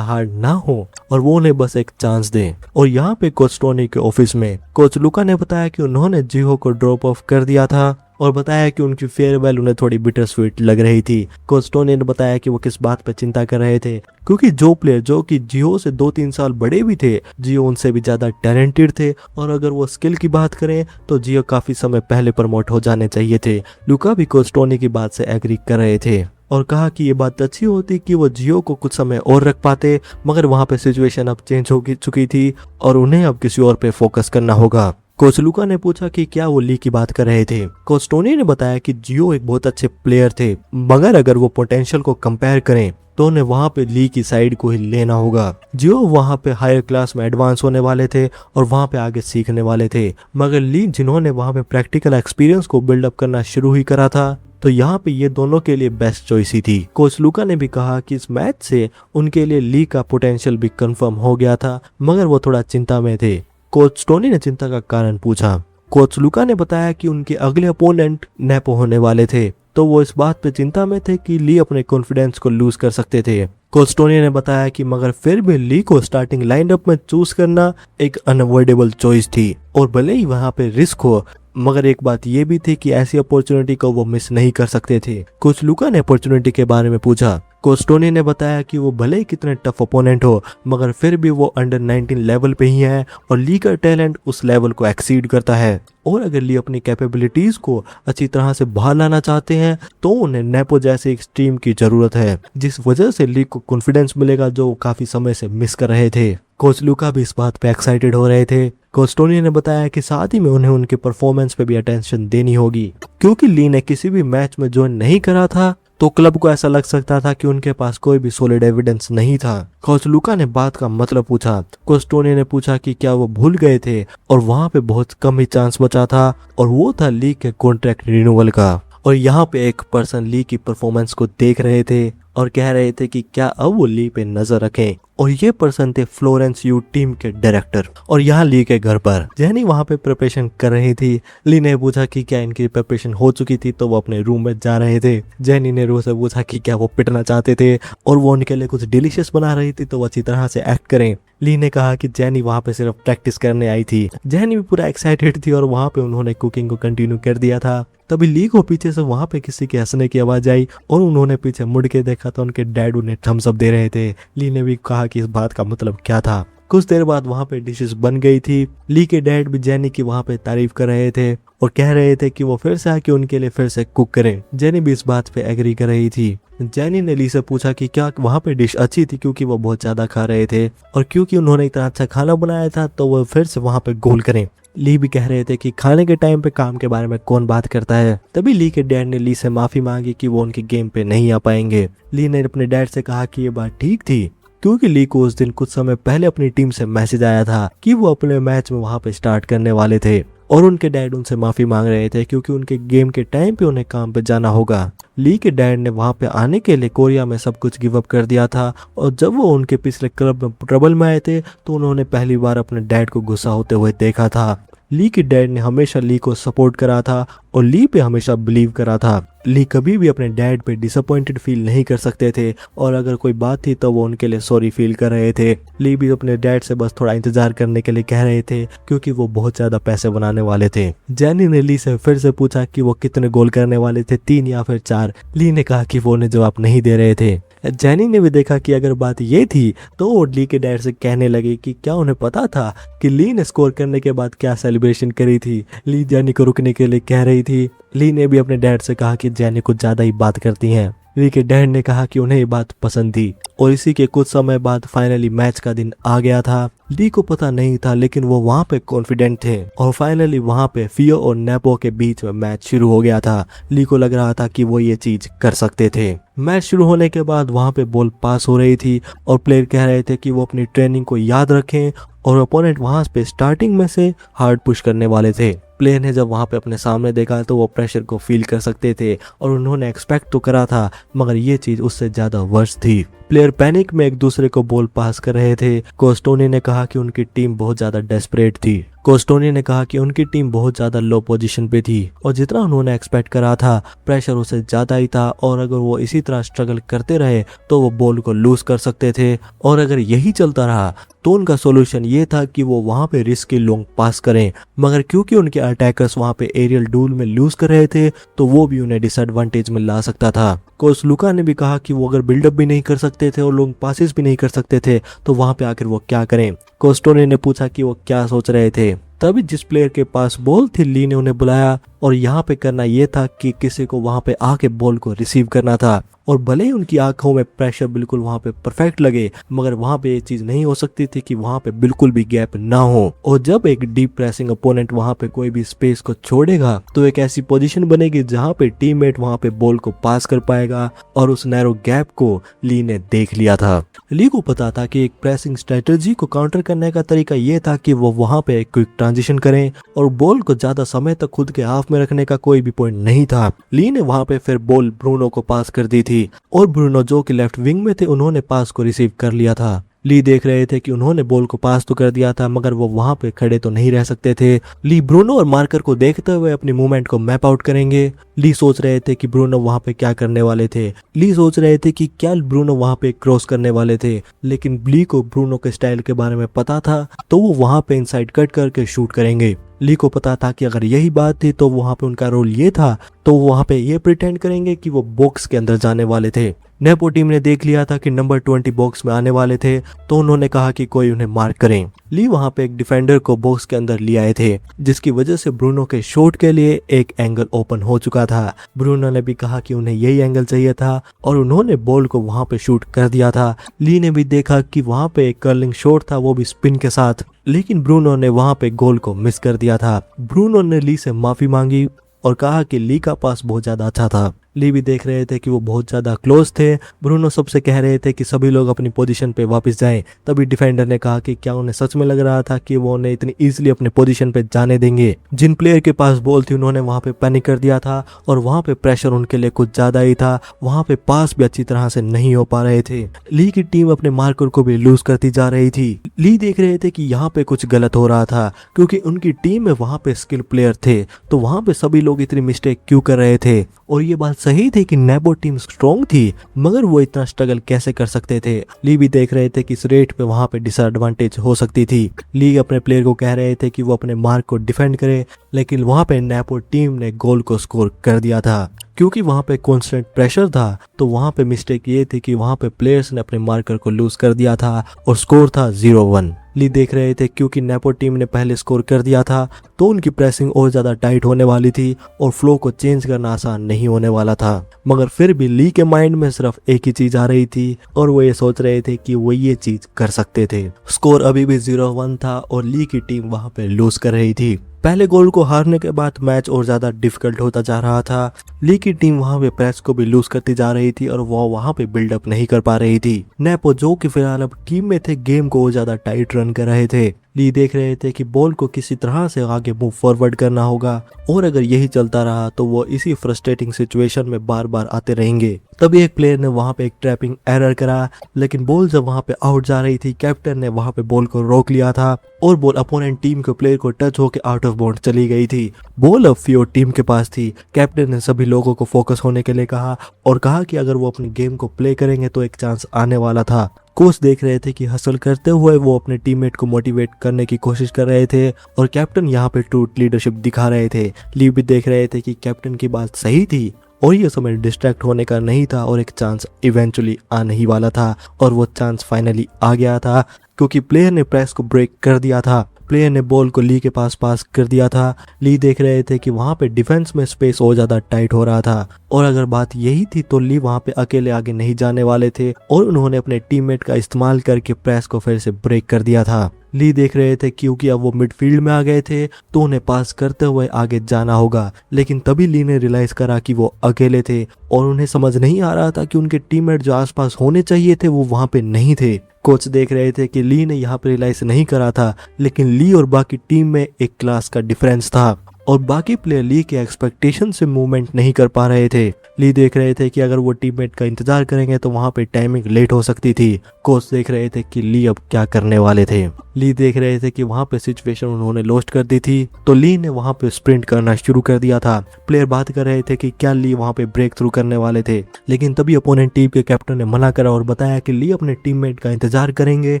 हार्ड ना हो और वो उन्हें बस एक चांस दे। और यहाँ पे कोच टोनी के ऑफिस में कोच लुका ने बताया कि उन्होंने जियो को ड्रॉप ऑफ कर दिया था और बताया कि उनकी फेयरवेल उन्हें थोड़ी बिटर स्वीट लग रही थी। कोच टोनी ने बताया कि वो किस बात पे चिंता कर रहे थे, क्योंकि जो प्लेयर जो कि जियो से 2-3 साल बड़े भी थे, जियो उनसे भी ज्यादा टैलेंटेड थे और अगर वो स्किल की बात करें तो जियो काफी समय पहले प्रमोट हो जाने चाहिए थे। लुका भी कोच टोनी की बात से एग्री कर रहे थे और कहा कि ये बात अच्छी होती कि वो जियो को कुछ समय और रख पाते, मगर वहां पे सिचुएशन अब चेंज हो चुकी थी और उन्हें अब किसी और पे फोकस करना होगा। कोच लुका ने पूछा कि क्या वो ली की बात कर रहे थे। कोच टोनी ने बताया कि जियो एक बहुत अच्छे प्लेयर थे, मगर अगर वो पोटेंशियल को कंपेयर करें तो उन्हें वहां पे ली की साइड को ही लेना होगा। जियो वहां पे हायर क्लास में एडवांस होने वाले थे और वहां पे आगे सीखने वाले थे, मगर ली जिन्होंने वहां पे प्रैक्टिकल एक्सपीरियंस को बिल्डअप करना शुरू ही करा था, तो यहाँ पे ये दोनों के लिए बेस्ट चॉइस ही थी। कोच लुका ने भी कहा कि इस मैच से उनके लिए ली का पोटेंशियल भी कंफर्म हो गया था, मगर वो थोड़ा चिंता में थे। कोच टोनी ने चिंता का कारण पूछा। कोच लुका ने बताया कि उनके अगले अपोनेंट नेपो होने वाले थे, तो वो इस बात पे चिंता में थे कि ली अपने कॉन्फिडेंस को लूज कर सकते थे। कोच टोनी ने बताया कि मगर फिर भी ली को स्टार्टिंग लाइनअप में चूज करना एक अनअवॉइडेबल चॉइस थी और भले ही वहां पे रिस्क हो, मगर एक बात ये भी थी कि ऐसी अपॉर्चुनिटी को वो मिस नहीं कर सकते थे। कोच लुका ने अपॉर्चुनिटी के बारे में पूछा। कोच टोनी ने बताया कि वो भले ही कितने टफ ओपोनेंट हो, मगर फिर भी वो अंडर 19 लेवल पे ही है और ली का टैलेंट उस लेवल को एक्सीड करता है और अगर ली अपनी कैपेबिलिटीज को अच्छी तरह से बाहर लाना चाहते हैं तो उन्हें नेपो जैसे एक टीम की जरूरत है, जिस वजह से ली को कॉन्फिडेंस मिलेगा जो काफी समय से मिस कर रहे थे। कोच लुका भी इस बात पे एक्साइटेड हो रहे थे। कोच टोनी ने बताया कि साथ ही में उन्हें उनके परफॉर्मेंस पे भी अटेंशन देनी होगी, क्योंकि ली ने किसी भी मैच में ज्वाइन नहीं करा था तो क्लब को ऐसा लग सकता था कि उनके पास कोई भी सॉलिड एविडेंस नहीं था। कोच लुका ने बात का मतलब पूछा। कोच टोनी ने पूछा कि क्या वो भूल गए थे और वहां पे बहुत कम ही चांस बचा था और वो था ली के कॉन्ट्रैक्ट रिन्यूअल का। और यहाँ पे एक पर्सन ली की परफॉर्मेंस को देख रहे थे और कह रहे थे कि क्या अब वो ली पे नजर रखें, और ये पर्सन थे फ्लोरेंस यू टीम के डायरेक्टर। और यहाँ ली के घर पर जेनी वहां पे प्रिपरेशन कर रही थी। ली ने पूछा कि क्या इनकी प्रिपरेशन हो चुकी थी, तो वो अपने रूम में जा रहे थे। जेनी ने रू से पूछा कि क्या वो पिटना चाहते थे और वो उनके लिए कुछ डिलीशियस बना रही थी तो वो अच्छी तरह से एक्ट करें। ली ने कहा कि जेनी वहां पे सिर्फ प्रैक्टिस करने आई थी। जेनी भी पूरा एक्साइटेड थी और वहां पे उन्होंने कुकिंग को कंटिन्यू कर दिया था। तभी ली को पीछे से वहां पे किसी के हंसने की आवाज आई और उन्होंने पीछे मुड़ के देखा तो उनके डैड उन्हें थम्स अप दे रहे थे। ली ने भी कहा कि इस बात का मतलब क्या था। कुछ देर बाद वहाँ पे डिशेस बन गई थी। ली के डैड भी जेनी की वहाँ पे तारीफ कर रहे थे और कह रहे थे कि वो फिर से आके उनके लिए फिर से कुक करें। जेनी भी इस बात पे एग्री कर रही थी। जेनी ने ली से पूछा कि क्या वहाँ पे डिश अच्छी थी, क्योंकि वो बहुत ज्यादा खा रहे थे और क्योंकि उन्होंने इतना अच्छा खाना बनाया था तो वो फिर से वहाँ पे गोल करें। ली भी कह रहे थे कि खाने के टाइम पे काम के बारे में कौन बात करता है। तभी ली के डैड ने ली से माफी मांगी कि वो उनके गेम पे नहीं आ पाएंगे। ली ने अपने डैड से कहा कि ये बात ठीक थी, क्योंकि ली को उस दिन कुछ समय पहले अपनी टीम से मैसेज आया था कि वो अपने मैच में वहां पे स्टार्ट करने वाले थे और उनके डैड उनसे माफी मांग रहे थे क्योंकि उनके गेम के टाइम पे उन्हें काम पे जाना होगा। ली के डैड ने वहां पे आने के लिए कोरिया में सब कुछ गिव अप कर दिया था और जब वो उनके पिछले क्लब में ट्रबल में आए थे तो उन्होंने पहली बार अपने डैड को गुस्सा होते हुए देखा था। ली के डैड ने हमेशा ली को सपोर्ट करा था और ली पे हमेशा बिलीव करा था। ली कभी भी अपने डैड पे डिसअपॉइंटेड फील नहीं कर सकते थे और अगर कोई बात थी तो वो उनके लिए सॉरी फील कर रहे थे। ली भी अपने डैड से बस थोड़ा इंतजार करने के लिए कह रहे थे क्योंकि वो बहुत ज्यादा पैसे बनाने वाले थे। जेनी ने ली से फिर से पूछा कि वो कितने गोल करने वाले थे, 3 या फिर 4। ली ने कहा कि वो उन्हें जवाब नहीं दे रहे थे। जेनी ने भी देखा कि अगर बात ये थी तो वो ली के डैड से कहने लगी कि क्या उन्हें पता था कि ली ने स्कोर करने के बाद क्या सेलिब्रेशन करी थी। ली जेनी को रुकने के लिए कह रही थी। ली ने भी अपने डैड से कहा कि जेनी कुछ ज्यादा ही बात करती हैं। ली के डैड ने कहा कि उन्हें ये बात पसंद थी और इसी के कुछ समय बाद फाइनली मैच का दिन आ गया था। ली को पता नहीं था लेकिन वो वहाँ पे कॉन्फिडेंट थे और फाइनली वहाँ पे फियो और नेपो के बीच में मैच शुरू हो गया था। ली को लग रहा था कि वो ये चीज कर सकते थे। मैच शुरू होने के बाद वहाँ पे बॉल पास हो रही थी और प्लेयर कह रहे थे कि वो अपनी ट्रेनिंग को याद रखें और ओपोनेंट वहाँ पे स्टार्टिंग में से हार्ड पुश करने वाले थे। प्लेयर ने जब वहाँ पे अपने सामने देखा तो वो प्रेशर को फील कर सकते थे और उन्होंने एक्सपेक्ट तो करा था मगर ये चीज उससे ज्यादा वर्स थी। प्लेयर पैनिक में एक दूसरे को बॉल पास कर रहे थे। कोस्टोनी ने कहा कि उनकी टीम बहुत ज्यादा डेस्परेट थी। कोस्टोनी ने कहा कि उनकी टीम बहुत ज्यादा लो पोजीशन पे थी और जितना उन्होंने एक्सपेक्ट करा था प्रेशर उससे ज्यादा ही था और अगर वो इसी तरह स्ट्रगल करते रहे तो वो बॉल को लूज कर सकते थे और अगर यही चलता रहा तो उनका सोल्यूशन ये था कि वो वहां पे रिस्की लॉन्ग पास करें। मगर क्योंकि उनके अटैकर्स वहां पे एरियल डूल में लूज कर रहे थे तो वो भी उन्हें डिसएडवांटेज में ला सकता था। कोच लुका ने भी कहा कि वो अगर बिल्डअप भी नहीं कर सकते थे और लॉन्ग पासेस भी नहीं कर सकते थे तो वहां पे आकर वो क्या करें। कोस्टोने ने पूछा कि वो क्या सोच रहे थे। तभी जिस प्लेयर के पास बॉल थी ली ने उन्हें बुलाया और यहाँ पे करना यह था कि किसी को वहां पे आके बॉल को रिसीव करना था और भले ही उनकी आंखों में प्रेशर बिल्कुल वहां पे परफेक्ट लगे मगर वहां पे ये चीज नहीं हो सकती थी कि वहां पे बिल्कुल भी गैप ना हो और जब एक डीप प्रेसिंग अपोनेंट वहां पे कोई भी स्पेस को छोड़ेगा तो एक ऐसी पोजीशन बनेगी जहां पे टीममेट वहां पे बॉल को पास कर पाएगा और उस नैरो गैप को ली ने देख लिया था। ली को पता था कि एक प्रेसिंग स्ट्रेटजी को काउंटर करने का तरीका ये था कि वो वहां पे एक क्विक ट्रांजिशन करें और बॉल को ज्यादा समय तक खुद के हाफ में रखने का कोई भी पॉइंट नहीं था। ली ने वहां पे फिर बॉल ब्रूनो को पास कर दी थी और ब्रूनो जो कि लेफ्ट विंग में थे उन्होंने पास को रिसीव कर लिया था। ली देख रहे थे कि उन्होंने बॉल को पास तो कर दिया था मगर वो वहां पे खड़े तो नहीं रह सकते थे। ली ब्रूनो और मार्कर को देखते हुए अपनी मूवमेंट को मैप आउट करेंगे। ली सोच रहे थे कि ब्रूनो वहां पे क्या करने वाले थे। ली सोच रहे थे कि क्या ब्रूनो वहां पे क्रॉस करने वाले थे लेकिन ली को ब्रूनो के स्टाइल के बारे में पता था तो वो वहां पे इनसाइड कट करके शूट करेंगे। ली को पता था कि अगर यही बात थी तो वहां पे उनका रोल ये था तो वहां पे ये प्रिटेंड करेंगे कि वो बॉक्स के अंदर जाने वाले थे। नेपो टीम ने देख लिया था कि नंबर 20 बॉक्स में आने वाले थे तो उन्होंने कहा कि कोई उन्हें मार्क करें। ली वहां पे एक डिफेंडर को बॉक्स के अंदर ले आए थे जिसकी वजह से ब्रूनो के शॉट के लिए एक एंगल ओपन हो चुका था। ब्रूनो ने भी कहा कि उन्हें यही एंगल चाहिए था और उन्होंने बॉल को वहां पे शूट कर दिया था। ली ने भी देखा कि वहां पे एक कर्लिंग शॉट था वो भी स्पिन के साथ लेकिन ब्रूनो ने वहां पे गोल को मिस कर दिया था। ब्रूनो ने ली से माफी मांगी और कहा कि ली का पास बहुत ज्यादा अच्छा था। ली भी देख रहे थे कि वो बहुत ज्यादा क्लोज थे। ब्रूनो सबसे कह रहे थे कि सभी लोग अपनी पोजीशन पे वापस जाएं। तभी डिफेंडर ने कहा कि क्या उन्हें सच में लग रहा था कि वो उन्हें इतनी इजीली अपने पोजीशन पे जाने देंगे। जिन प्लेयर के पास बॉल थी उन्होंने वहां पे पैनिक कर दिया था और वहां पे प्रेशर उनके लिए कुछ ज्यादा ही था। वहां पे पास भी अच्छी तरह से नहीं हो पा रहे थे। ली की टीम अपने मार्कर को भी लूज करती जा रही थी। ली देख रहे थे कि यहाँ पे कुछ गलत हो रहा था क्योंकि उनकी टीम में वहां पे स्किल प्लेयर थे तो वहां पे सभी लोग इतनी मिस्टेक क्यों कर रहे थे। और ये बात सही थी कि नेपो टीम स्ट्रॉन्ग थी मगर वो इतना स्ट्रगल कैसे कर सकते थे। ली भी देख रहे थे कि इस रेट पे वहां पे डिसएडवांटेज हो सकती थी। ली अपने प्लेयर को कह रहे थे कि वो अपने मार्क को डिफेंड करे लेकिन वहां पे नेपो टीम ने गोल को स्कोर कर दिया था। क्योंकि वहां पे कांस्टेंट प्रेशर था तो वहां पे मिस्टेक ये थी कि वहां पे प्लेयर्स ने अपने मार्कर को लूज कर दिया था और स्कोर था 0-1। ली देख रहे थे क्योंकि नेपो टीम ने पहले स्कोर कर दिया था तो उनकी प्रेसिंग और ज़्यादा टाइट होने वाली थी और फ्लो को चेंज करना आसान नहीं होने वाला था। मगर फिर भी ली के माइंड में सिर्फ एक ही चीज़ आ रही थी और वो ये सोच रहे थे कि वो ये चीज़ कर सकते थे। स्कोर अभी भी 0-1 था और ली की टीम वहाँ पे लूज कर रही थी। पहले गोल को हारने के बाद मैच और ज़्यादा डिफिकल्ट होता जा रहा था। ली की टीम वहाँ पे प्रेस को भी लूज करती जा रही थी और वो वहाँ पे बिल्डअप नहीं कर पा रही थी। नेपो जो कि फिलहाल अब टीम में थे गेम को ज़्यादा टाइट रन कर रहे थे। ली देख रहे थे कि बॉल को किसी तरह से आगे मूव फॉरवर्ड करना होगा और अगर यही चलता रहा तो वो इसी फ्रस्ट्रेटिंग सिचुएशन में बार बार आते रहेंगे। तभी एक प्लेयर ने वहां पे एक ट्रैपिंग एरर करा, लेकिन बॉल जब वहां पे आउट जा रही थी कैप्टन ने वहां पे बॉल को रोक लिया था और बॉल अपोनेंट टीम के प्लेयर को टच होकर आउट ऑफ बाउंड चली गई थी। बॉल अब फ्योर टीम के पास थी। कैप्टन ने सभी लोगों को फोकस होने के लिए कहा और कहा कि अगर वो अपनी गेम को प्ले करेंगे तो एक चांस आने वाला था। कोच देख रहे थे कि हसल करते हुए वो अपने टीममेट को मोटिवेट करने की कोशिश कर रहे थे और कैप्टन यहाँ पे ट्रू लीडरशिप दिखा रहे थे। ली भी देख रहे थे कि कैप्टन की बात सही थी और ये समय डिस्ट्रैक्ट होने का नहीं था और एक चांस इवेंचुअली आने ही वाला था और वो चांस फाइनली आ गया था क्योंकि प्लेयर ने प्रेस को ब्रेक कर दिया था। प्लेयर ने बॉल को ली के पास कर दिया था। ली देख रहे थे कि वहां पे डिफेंस में स्पेस और ज्यादा टाइट हो रहा था और अगर बात यही थी तो ली वहां पे अकेले आगे नहीं जाने वाले थे और उन्होंने अपने टीममेट का इस्तेमाल करके प्रेस को फिर से ब्रेक कर दिया था। ली देख रहे थे क्योंकि अब वो मिडफील्ड में आ गए थे तो उन्हें पास करते हुए आगे जाना होगा, लेकिन तभी ली ने रियलाइज करा कि वो अकेले थे और उन्हें समझ नहीं आ रहा था कि उनके टीममेट जो आसपास होने चाहिए थे वो वहां पे नहीं थे। कोच देख रहे थे कि ली ने यहाँ पे रियलाइज नहीं करा था, लेकिन ली और बाकी टीम में एक क्लास का डिफरेंस था और बाकी प्लेयर ली के एक्सपेक्टेशन से मूवमेंट नहीं कर पा रहे थे। ली देख रहे थे कि अगर वो टीममेट का इंतजार करेंगे तो वहां पे टाइमिंग लेट हो सकती थी। कोच देख रहे थे कि ली अब क्या करने वाले थे। ली देख रहे थे कि वहां पे सिचुएशन उन्होंने लॉस्ट कर दी थी तो ली ने वहां पे स्प्रिंट करना शुरू कर दिया था। प्लेयर बात कर रहे थे कि क्या ली वहां पे ब्रेक थ्रू करने वाले थे, लेकिन तभी अपोनेंट टीम के कैप्टन ने मना करा और बताया कि ली अपने टीममेट का इंतजार करेंगे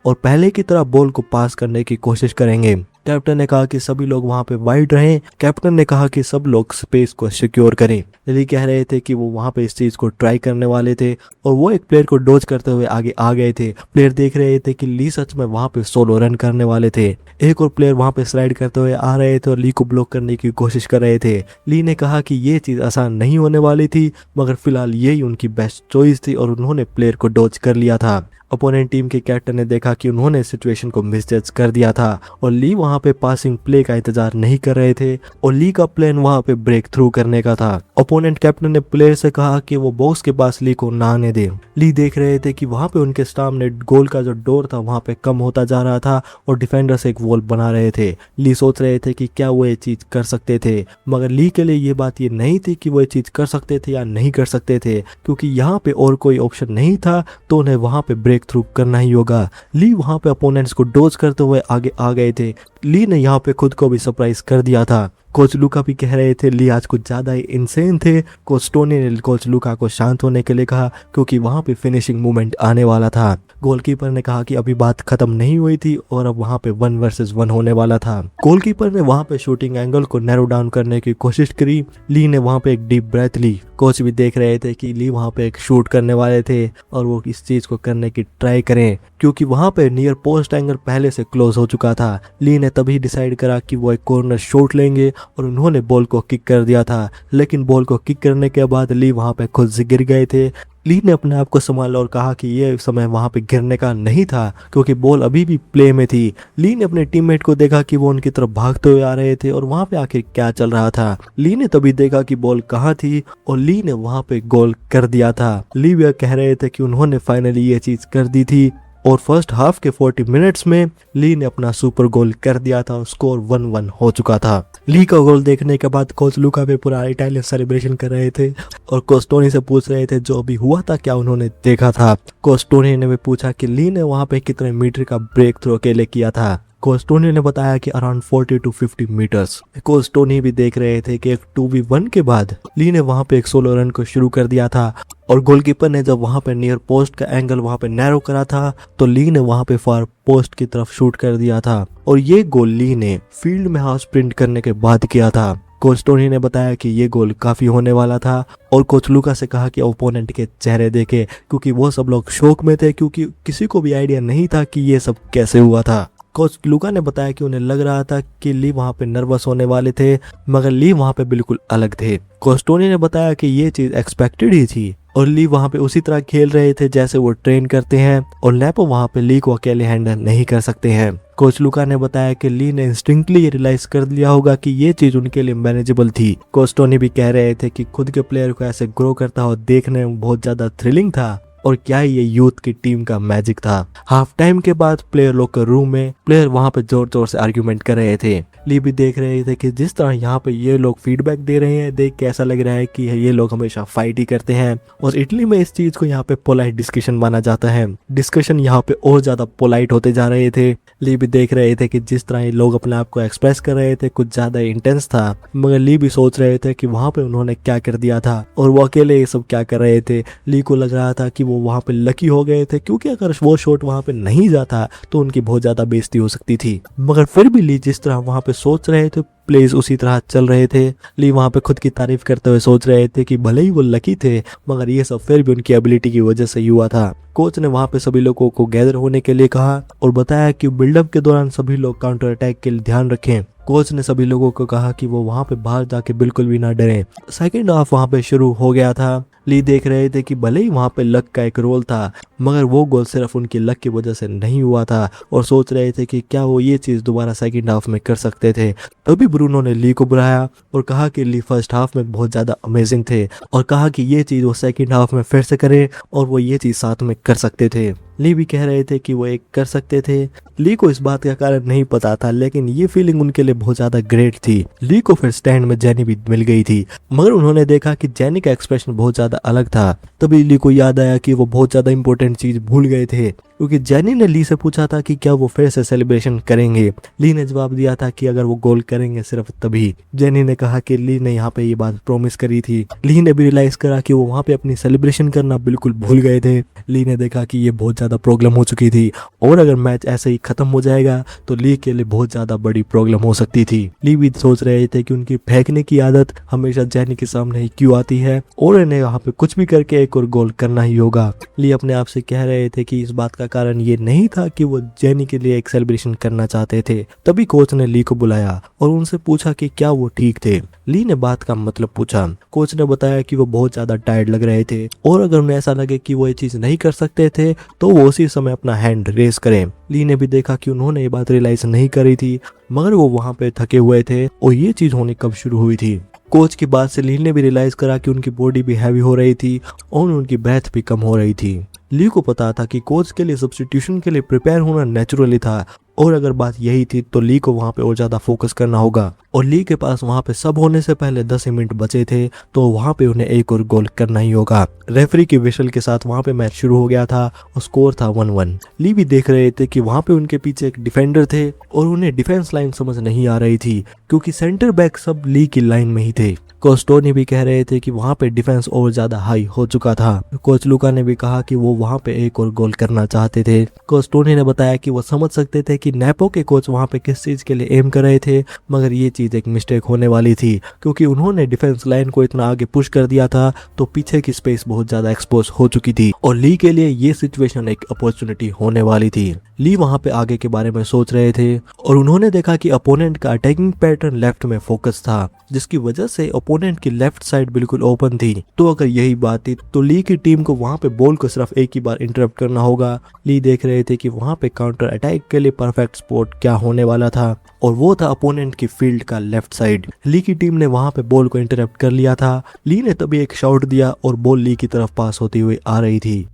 और पहले की तरह बॉल को पास करने की कोशिश करेंगे। कैप्टन ने कहा कि सभी लोग वहां पे वाइड रहें। कैप्टन ने कहा कि सब लोग स्पेस को सिक्योर करें। ली कह रहे थे कि वो वहां पे इस चीज को ट्राई करने वाले थे और वो एक प्लेयर को डोज करते हुए आगे आ गए थे। प्लेयर देख रहे थे कि ली सच में वहां पे सोलो रन करने वाले थे। एक और प्लेयर वहां पे स्लाइड करते हुए आ रहे थे और ली को ब्लॉक करने की कोशिश कर रहे थे। ली ने कहा कि ये चीज आसान नहीं होने वाली थी, मगर फिलहाल यही उनकी बेस्ट चॉइस थी और उन्होंने प्लेयर को डोज कर लिया था। अपोनेंट टीम के कैप्टन ने देखा कि उन्होंने सिचुएशन को मिसजज कर दिया था और ली वहां पे पासिंग प्ले का इंतजार नहीं कर रहे थे और ली का प्लान वहां पे ब्रेक थ्रू करने का था। अपोनेंट कैप्टन ने प्लेयर से कहा कि वो बॉक्स के पास ली को ना आने दे। ली देख रहे थे कि वहां पे उनके सामने गोल का जो डोर था वहां पे कम होता जा रहा था और डिफेंडर्स एक वॉल बना रहे थे। ली सोच रहे थे कि क्या वो ये चीज कर सकते थे, मगर ली के लिए ये बात ये नहीं थी कि वो ये चीज कर सकते थे या नहीं कर सकते थे, क्योंकि यहाँ पे और कोई ऑप्शन नहीं था तो उन्हें वहां पे ब्रेक थ्रू करना ही होगा। ली वहां पे अपोनेंट्स को डोज करते हुए आगे आ गए थे। ली ने यहाँ पे खुद को भी सरप्राइज कर दिया था। कोच लुका भी कह रहे थे ली आज कुछ ज्यादा ही इंसेन थे। कोच टोनी ने कोच लुका को शांत होने के लिए कहा क्योंकि वहां पे फिनिशिंग मूवमेंट आने वाला था। गोलकीपर ने कहा कि अभी बात खत्म नहीं हुई थी और अब वहां पे 1 वर्सेस 1 होने वाला था। गोलकीपर ने वहां पे शूटिंग एंगल को नैरो डाउन करने की कोशिश करी। ली ने वहां पे एक डीप ब्रेथ ली। कोच भी देख रहे थे कि ली वहां पे एक शूट करने वाले थे और वो इस चीज को करने की ट्राई करें, क्योंकि वहां पे नियर पोस्ट एंगल पहले से क्लोज हो चुका था। ली ने तभी डिसाइड करा कि वो एक कॉर्नर शॉट लेंगे और उन्होंने बॉल को किक कर दिया था, लेकिन बॉल को किक करने के बाद ली वहां पे खुद से गिर गए थे। ली ने अपने आप को संभाला और कहा कि ये समय वहां पे गिरने का नहीं था क्योंकि बॉल अभी भी प्ले में थी। ली ने अपने टीममेट को देखा कि वो उनकी तरफ भागते हुए आ रहे थे और वहां पे आखिर क्या चल रहा था। ली ने तभी देखा कि बॉल कहाँ थी और ली ने वहां पे गोल कर दिया था। ली वे कह रहे थे कि उन्होंने फाइनली ये चीज कर दी थी और फर्स्ट हाफ के 40 मिनट्स में ली ने अपना सुपर गोल कर दिया था और स्कोर 1-1 हो चुका था। ली का गोल देखने के बाद कोच लुका भी पूरा इटालियन सेलिब्रेशन कर रहे थे और कोच टोनी से पूछ रहे थे जो अभी हुआ था क्या उन्होंने देखा था। कोच टोनी ने भी पूछा कि ली ने वहां पे कितने मीटर का ब्रेक थ्रू अकेले किया था। कोच टोनी ने बताया कि around 40 to 50 metres. Coach Tony भी देख रहे थे कि एक 2v1 के बाद ली ने वहां पे एक सोलो रन को शुरू कर दिया था और गोलकीपर ने जब वहां पे नियर पोस्ट का एंगल वहां पे नैरो करा था तो ली ने वहां पे फार पोस्ट की तरफ शूट कर दिया था और ये गोल ली ने फील्ड में हाफ स्प्रिंट करने के बाद किया था। कोच टोनी ने बताया कि ये गोल काफी होने वाला था और कोच लुका से कहा कि ओपोनेंट के चेहरे देखे, क्योंकि वो सब लोग शौक में थे, क्योंकि किसी को भी आइडिया नहीं था कि ये सब कैसे हुआ था। कोच लुका ने बताया कि उन्हें लग रहा था कि ली वहां पे नर्वस होने वाले थे, मगर ली वहां पे बिल्कुल अलग थे। कोच टोनी ने बताया कि ये चीज एक्सपेक्टेड ही थी और ली वहां पे उसी तरह खेल रहे थे जैसे वो ट्रेन करते हैं, और नेपो वहां पे ली को अकेले हैंडल नहीं कर सकते हैं। कोच लुका ने बताया कि ली ने इंस्टिंक्टली रियलाइज कर लिया होगा कि ये चीज उनके लिए मैनेजेबल थी। कोच टोनी भी कह रहे थे कि खुद के प्लेयर को ऐसे ग्रो करता हुआ देखने में बहुत ज्यादा थ्रिलिंग था, और क्या ये यूथ की टीम का मैजिक था। हाफ टाइम के बाद प्लेयर लॉकर रूम में प्लेयर वहां पे जोर जोर से आर्ग्यूमेंट कर रहे थे। ली भी देख रहे थे कि जिस तरह यहाँ पे ये लोग फीडबैक दे रहे हैं, देख के ऐसा लग रहा है कि ये लोग हमेशा फाइट ही करते हैं, और इटली में इस चीज को यहाँ पे पोलाइट डिस्कशन माना जाता है। डिस्कशन यहाँ पे और ज्यादा पोलाइट होते जा रहे थे। ली भी देख रहे थे कि जिस तरह ये लोग अपने आप को एक्सप्रेस कर रहे थे कुछ ज्यादा इंटेंस था, मगर ली भी सोच रहे थे कि वहां पे उन्होंने क्या कर दिया था और वो अकेले ये सब क्या कर रहे थे। ली को लग रहा था कि वो वहां पे लकी हो गए थे, क्योंकि अगर वो शॉट वहां पे नहीं जाता तो उनकी बहुत ज्यादा बेइज्जती हो सकती थी। मगर फिर भी ली जिस तरह वहां पे सोच रहे थे प्लेज उसी तरह चल रहे थे। ली वहां पे खुद की तारीफ करते हुए सोच रहे थे कि भले ही वो लकी थे, मगर ये सब फिर भी उनकी एबिलिटी की वजह से ही हुआ था। कोच ने वहां पे सभी लोगों को गैदर होने के लिए कहा और बताया कि बिल्डअप के दौरान सभी लोग काउंटर अटैक के लिए ध्यान रखें। कोच ने सभी लोगों को कहा कि वो वहां पे बाहर जाके बिल्कुल भी ना डरें। सेकेंड हाफ वहां पे शुरू हो गया था। ली देख रहे थे कि भले ही वहां पे लक का एक रोल था, मगर वो गोल सिर्फ उनकी लक की वजह से नहीं हुआ था, और सोच रहे थे कि क्या वो ये चीज दोबारा सेकंड हाफ में कर सकते थे। तभी ब्रूनो ने ली को बुलाया और कहा कि ली फर्स्ट हाफ में बहुत ज्यादा अमेजिंग थे, और कहा कि ये चीज वो सेकंड हाफ में फिर से करें और वो ये चीज साथ में कर सकते थे। ली भी कह रहे थे कि वो एक कर सकते थे। ली को इस बात का कारण नहीं पता था, लेकिन ये फीलिंग उनके लिए बहुत ज्यादा ग्रेट थी। ली को फिर स्टैंड में जेनी भी मिल गई थी, मगर उन्होंने देखा कि जेनी का एक्सप्रेशन बहुत ज्यादा अलग था। तभी ली को याद आया कि वो बहुत ज्यादा इंपॉर्टेंट चीज भूल गए थे, क्योंकि जेनी ने ली से पूछा था कि क्या वो फिर से सेलिब्रेशन करेंगे। ली ने जवाब दिया था कि अगर वो गोल करेंगे सिर्फ तभी। जेनी ने कहा कि ली ने यहाँ पे ये बात प्रॉमिस करी थी। ली ने भी रियलाइज करा कि वो वहाँ पे अपनी सेलिब्रेशन करना बिल्कुल भूल गए थे। ली ने देखा कि ये बहुत ज्यादा प्रॉब्लम हो चुकी थी, और अगर मैच ऐसे ही खत्म हो जाएगा तो ली के लिए बहुत ज्यादा बड़ी प्रॉब्लम हो सकती थी। ली भी सोच रहे थे कि उनकी फेंकने की आदत हमेशा जेनी के सामने ही क्यों आती है, और इन्हें यहाँ पे कुछ भी करके एक और गोल करना ही होगा। ली अपने आप से कह रहे थे कि इस बात का कारण ये नहीं था कि वो जेनी के लिए एक सेलिब्रेशन करना चाहते थे। तभी कोच ने ली को बुलाया और उनसे पूछा कि क्या वो ठीक थे। ली ने बात का मतलब पूछा। कोच ने बताया कि वो बहुत ज्यादा टायर्ड लग रहे थे, और अगर उन्हें ऐसा लगे कि वो ये चीज नहीं कर सकते थे तो वो उसी समय अपना हैंड रेस करें। ली ने भी देखा कि उन्होंने ये बात रियलाइज नहीं करी थी, मगर वो वहां पे थके हुए थे, और ये चीज होनी कब शुरू हुई थी। कोच की बात से ली ने भी रियलाइज करा कि उनकी बॉडी भी हैवी हो रही थी और उनकी ब्रेथ भी कम हो रही थी। ली को पता था कि कोच के लिए सब्स्टिट्यूशन के लिए प्रिपेयर होना नेचुरली था, और अगर बात यही थी तो ली को वहां पे और ज्यादा फोकस करना होगा, और ली के पास वहां पे सब होने से पहले 10 मिनट बचे थे, तो वहां पे उन्हें एक और गोल करना ही होगा। रेफरी की विशल के साथ वहां पे मैच शुरू हो गया था और स्कोर था 1-1। ली भी देख रहे थे कि वहां पे उनके पीछे एक डिफेंडर थे, और उन्हें डिफेंस लाइन समझ नहीं आ रही थी, क्योंकि सेंटर बैक सब ली की लाइन में ही थे। कोच टोनी भी कह रहे थे कि वहां पे डिफेंस और ज्यादा हाई हो चुका था। कोच लुका ने भी कहा कि वो वहां पे एक और गोल करना चाहते थे। कोच टोनी ने बताया कि वो समझ सकते थे कि नेपो के कोच वहां पे किस चीज के लिए एम कर रहे थे, मगर ये चीज एक मिस्टेक होने वाली थी, क्योंकि उन्होंने डिफेंस लाइन को इतना आगे पुश कर दिया था तो पीछे की स्पेस बहुत ज्यादा एक्सपोज हो चुकी थी, और ली के लिए ये सिचुएशन एक अपॉर्चुनिटी होने वाली थी। ली वहां पे आगे के बारे में सोच रहे थे, और उन्होंने देखा कि अपोनेंट का अटैकिंग पैटर्न लेफ्ट में फोकस था, जिसकी वजह से ओपोनेंट की लेफ्ट साइड बिल्कुल ओपन थी। तो अगर यही बात थी तो ली की टीम को वहां पे बॉल को सिर्फ एक ही बार इंटरप्ट करना होगा। ली देख रहे थे कि वहां पे काउंटर अटैक के लिए परफेक्ट स्पॉट क्या होने वाला था, और वो था अपोनेंट की फील्ड का लेफ्ट साइड। ली की टीम ने वहां पे बॉल को इंटरप्ट कर लिया था। ली ने तभी एक शॉट दिया और बॉल ली की तरफ पास होती हुई आ रही थी।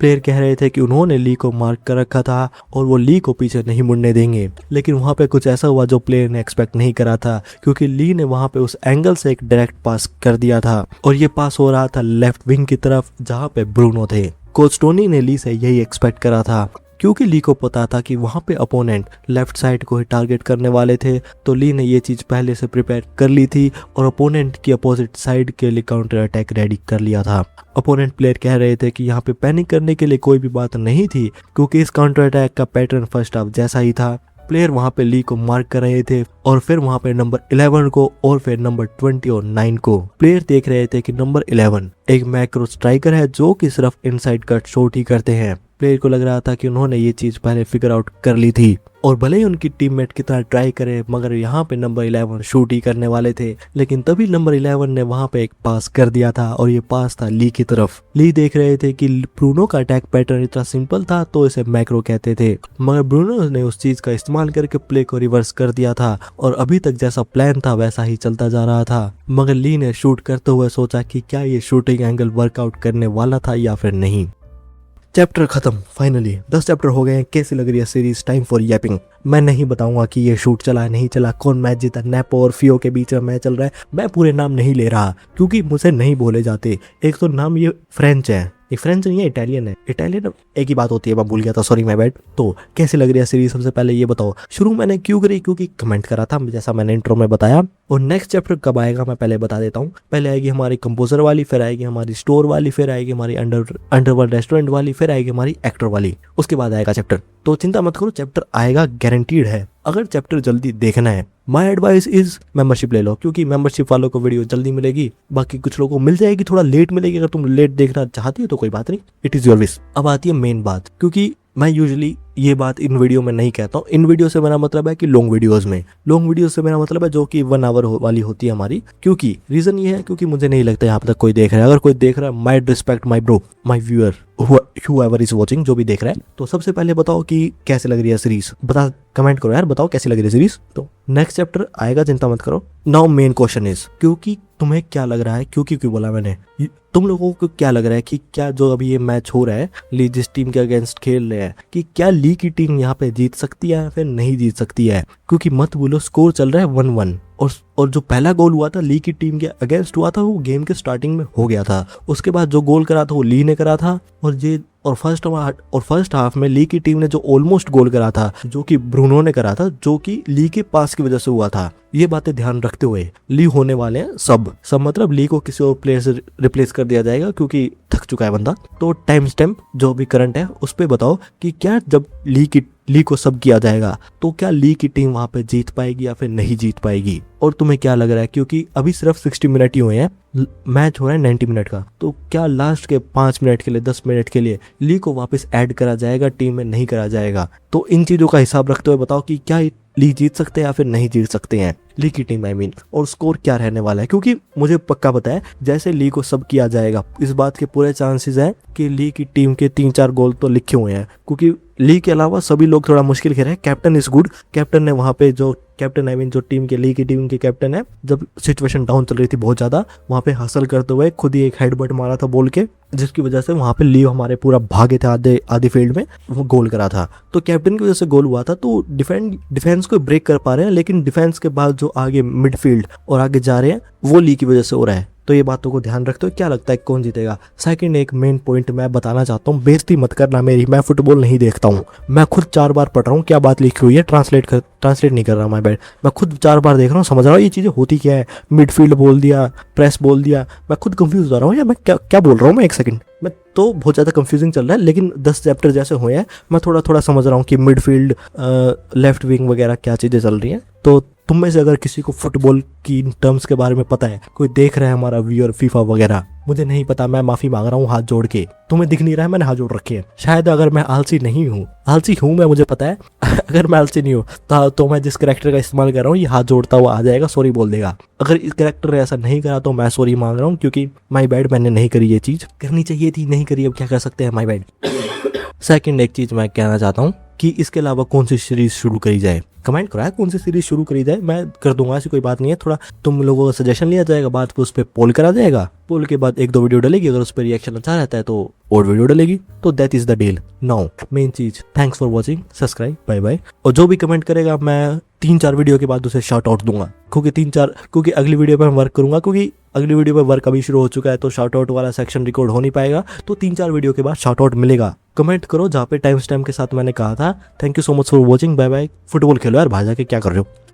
प्लेयर कह रहे थे कि उन्होंने ली को मार्क कर रखा था और वो ली को पीछे नहीं मुड़ने देंगे, लेकिन वहां पे कुछ ऐसा हुआ जो प्लेयर ने एक्सपेक्ट नहीं करा था, क्योंकि ली ने वहां पे उस एंगल से एक डायरेक्ट पास कर दिया था, और ये पास हो रहा था लेफ्ट विंग की तरफ जहां पे ब्रूनो थे। कोच टोनी ने ली से यही एक्सपेक्ट करा था, क्योंकि ली को पता था कि वहां पे अपोनेंट लेफ्ट साइड को ही टारगेट करने वाले थे, तो ली ने ये चीज पहले से प्रिपेयर कर ली थी और अपोनेंट की अपोजिट साइड के लिए काउंटर अटैक रेडी कर लिया था। अपोनेंट प्लेयर कह रहे थे कि यहाँ पे पैनिक करने के लिए कोई भी बात नहीं थी, क्योंकि इस काउंटर अटैक का पैटर्न फर्स्ट हाफ जैसा ही था। प्लेयर वहां पे ली को मार्क कर रहे थे, और फिर वहां पे नंबर 11 को और फिर नंबर 20 और 9 को। प्लेयर देख रहे थे कि नंबर 11 एक मैक्रो स्ट्राइकर है जो कि सिर्फ इनसाइड कट शॉट ही करते हैं। प्लेयर को लग रहा था कि उन्होंने ये चीज पहले फिगर आउट कर ली थी। और भले ही उनकी टीममेट कितना ट्राई करे, मगर यहाँ पे नंबर 11 शूट ही करने वाले थे, लेकिन तभी नंबर 11 ने वहां पे एक पास कर दिया था और ये पास था ली की तरफ। ली देख रहे थे कि ब्रूनो का अटैक पैटर्न इतना सिंपल था तो इसे मैक्रो कहते थे, मगर ब्रूनो ने उस चीज का इस्तेमाल करके प्ले को रिवर्स कर दिया था और अभी तक जैसा प्लान था वैसा ही चलता जा रहा था। मगर ली ने शूट करते हुए सोचा कि क्या ये शूटिंग एंगल वर्कआउट करने वाला था या फिर नहीं। चैप्टर खत्म, फाइनली 10 चैप्टर हो गए हैं। कैसी लग रही है सीरीज? Time for यैपिंग। मैं नहीं बताऊंगा कि ये शूट चला नहीं चला, कौन मैच जीता, नेपो और फियो के बीच में मैच चल रहा है। मैं पूरे नाम नहीं ले रहा क्योंकि मुझे नहीं बोले जाते। एक तो नाम ये फ्रेंच है, ये फ्रेंच नहीं है, इटालियन है। इटालियन एक ही बात होती है, मैं भूल गया था, सॉरी माय बैड। तो कैसी लग रही है सीरीज? सबसे पहले ये बताओ। शुरू मैंने क्यों करी? क्योंकि कमेंट करा था, जैसा मैंने इंट्रो में बताया। और नेक्स्ट चैप्टर कब आएगा मैं पहले बता देता हूँ। पहले आएगी हमारी कंपोजर वाली, फिर आएगी हमारी स्टोर वाली, फिर आएगी हमारी अंडरवर्ल्ड रेस्टोरेंट वाली, फिर आएगी हमारी एक्टर वाली, उसके बाद आएगा चैप्टर। तो चिंता मत करो, चैप्टर आएगा, गारंटीड है। अगर चैप्टर जल्दी देखना है, माय एडवाइस इज मेंबरशिप ले लो, क्योंकि मेंबरशिप वालों को वीडियो जल्दी मिलेगी, बाकी कुछ लोगों को मिल जाएगी, थोड़ा लेट मिलेगी। अगर तुम लेट देखना चाहती हो तो कोई बात नहीं, इट इज योर विश। अब आती है मेन बात, क्योंकि मैं यूजुअली ये बात इन वीडियो में नहीं कहता हूँ। इन वीडियो से मेरा मतलब है कि लॉन्ग वीडियोस में, लॉन्ग वीडियो से मेरा मतलब है जो कि 1 आवर वाली होती है हमारी। क्योंकि रीजन ये है, क्योंकि मुझे नहीं लगता यहाँ तक कोई देख रहा है। अगर कोई देख रहा है, my respect my bro, my viewer, whoever is watching, जो भी देख रहा है। तो सबसे पहले बताओ कि कैसे लग रही है सीरीज, बता, कमेंट करो यार, बताओ कैसी लग रही है सीरीज। तो नेक्स्ट चैप्टर आएगा, चिंता मत करो। नाउ मेन क्वेश्चन इज, क्योंकि तुम्हें क्या लग रहा है, क्योंकि क्यों बोला मैंने, तुम लोगों को क्या लग रहा है कि क्या जो अभी ये मैच हो रहा है, ली जिस टीम के अगेंस्ट खेल रहे हैं, कि क्या ली की टीम यहाँ पे जीत सकती है या फिर नहीं जीत सकती है? क्योंकि मत बोलो, स्कोर चल रहा है 1-1 और जो पहला गोल हुआ था ली की टीम के अगेंस्ट हुआ था, वो गेम के स्टार्टिंग में हो गया था। उसके बाद जो गोल करा था वो ली ने करा था, और फर्स्ट हाफ में ली की टीम ने जो ऑलमोस्ट गोल करा था, जो कि ब्रूनो ने करा था, जो कि ली के पास की वजह से हुआ था। ये बातें ध्यान रखते हुए ली होने वाले हैं सब मतलब ली को किसी और प्लेयर से रिप्लेस कर दिया जाएगा, क्योंकि थक चुका है बंदा। तो टाइम स्टैम्प जो भी करंट है उस पे बताओ कि क्या जब ली को सब किया जाएगा तो क्या ली की टीम वहां पे जीत पाएगी या फिर नहीं जीत पाएगी? और तुम्हें क्या लग रहा है, क्योंकि अभी सिर्फ 60 मिनट ही हुए हैं, मैच हो रहा है 90 मिनट का, तो क्या लास्ट के 5 मिनट के लिए, 10 मिनट के लिए ली को वापस ऐड करा जाएगा टीम में, नहीं करा जाएगा? तो इन चीजों का हिसाब रखते हुए बताओ कि क्या ली जीत सकते हैं या फिर नहीं जीत सकते हैं, ली की टीम आई मीन। और स्कोर क्या रहने वाला है, क्योंकि मुझे पक्का पता है जैसे ली को सब किया जाएगा, इस बात के पूरे चांसेस हैं कि ली की टीम के 3-4 गोल तो लिखे हुए हैं, क्योंकि ली के अलावा सभी लोग थोड़ा मुश्किल खेल रहे हैं। कैप्टन इज गुड, कैप्टन ने वहां पे जो कैप्टन आई मीन जो टीम के ली की टीम के कैप्टन है, जब सिचुएशन डाउन चल रही थी बहुत ज्यादा, वहां पे हासिल करते हुए खुद ही एक हेडबट मारा था बॉल के, जिसकी वजह से वहां पे ली हमारे पूरा भागे थे आधे फील्ड में, वो गोल करा था। तो कैप्टन की वजह से गोल हुआ था। तो डिफेंस को ब्रेक कर पा रहे हैं, लेकिन डिफेंस के बाद जो आगे मिडफील्ड और आगे जा रहे हैं वो ली की वजह से हो रहा है। तो ये बातों को ध्यान रखते हो। क्या लगता है कौन जीतेगा? सेकंड एक मेन पॉइंट मैं बताना चाहता हूँ, बेइज्जती मत करना मेरी, मैं फुटबॉल नहीं देखता हूँ। मैं खुद 4 बार पढ़ रहा हूँ क्या बात लिखी हुई है, ट्रांसलेट नहीं कर रहा माय बैड, मैं खुद 4 बार देख रहा हूँ, समझ रहा हूँ ये चीजें होती क्या है। मिडफील्ड बोल दिया, प्रेस बोल दिया, मैं खुद कंफ्यूज हो रहा हूँ या मैं क्या बोल रहा हूँ। मैं एक सेकंड, मैं तो बहुत ज़्यादा कंफ्यूजिंग चल रहा है, लेकिन 10 चैप्टर जैसे हुए हैं मैं थोड़ा समझ रहा हूँ कि मिडफील्ड, लेफ्ट विंग वगैरह क्या चीज़ें चल रही हैं। तो तुम में से अगर किसी को फुटबॉल की टर्म्स के बारे में पता है, कोई देख रहा है हमारा व्यूअर फीफा वगैरह, मुझे नहीं पता, मैं माफी मांग रहा हूँ हाथ जोड़ के। तुम्हें दिख नहीं रहा है, मैंने हाथ जोड़ रखे हैं। शायद अगर मैं आलसी नहीं हूँ, आलसी हूँ मैं, मुझे पता है अगर मैं आलसी नहीं हूँ तो मैं जिस कैरेक्टर का इस्तेमाल कर रहा हूँ ये हाथ जोड़ता हुआ आ जाएगा, सॉरी बोल देगा। अगर इस कैरेक्टर ने ऐसा नहीं करा तो मैं सॉरी मांग रहा हूँ, क्योंकि माई बैड, मैंने नहीं करी ये चीज, करनी चाहिए थी, नहीं करी, अब क्या कर सकते हैं, माई बैड। सेकंड एक चीज मैं कहना चाहता हूँ कि इसके अलावा कौन सी सीरीज शुरू करी जाए, कमेंट करो यार, कौन सी सीरीज शुरू करी जाए, मैं कर दूंगा, ऐसी कोई बात नहीं है। थोड़ा तुम लोगों का सजेशन लिया जाएगा, बाद पे उस पर पोल करा जाएगा, पोल के बाद 1-2 वीडियो डलेगी, अगर उस पर रिएक्शन अच्छा रहता है तो और वीडियो डलेगी। तो that is the deal. Now main चीज, thanks for watching, subscribe, bye bye. और जो भी कमेंट करेगा मैं 3-4 वीडियो के बाद उसे शाउट आउट दूंगा, क्योंकि अगली वीडियो पे मैं वर्क करूंगा, क्योंकि अगली वीडियो पे वर्क अभी शुरू हो चुका है, तो शाउट आउट वाला सेक्शन रिकॉर्ड हो नहीं पाएगा, तो 3-4 वीडियो के बाद शाउट आउट मिलेगा। कमेंट करो जहाँ पे टाइम स्टैम्प के साथ मैंने कहा था। Thank you so much for watching, bye bye. Football खेलो यार, भाई जाके क्या कर रहे हो।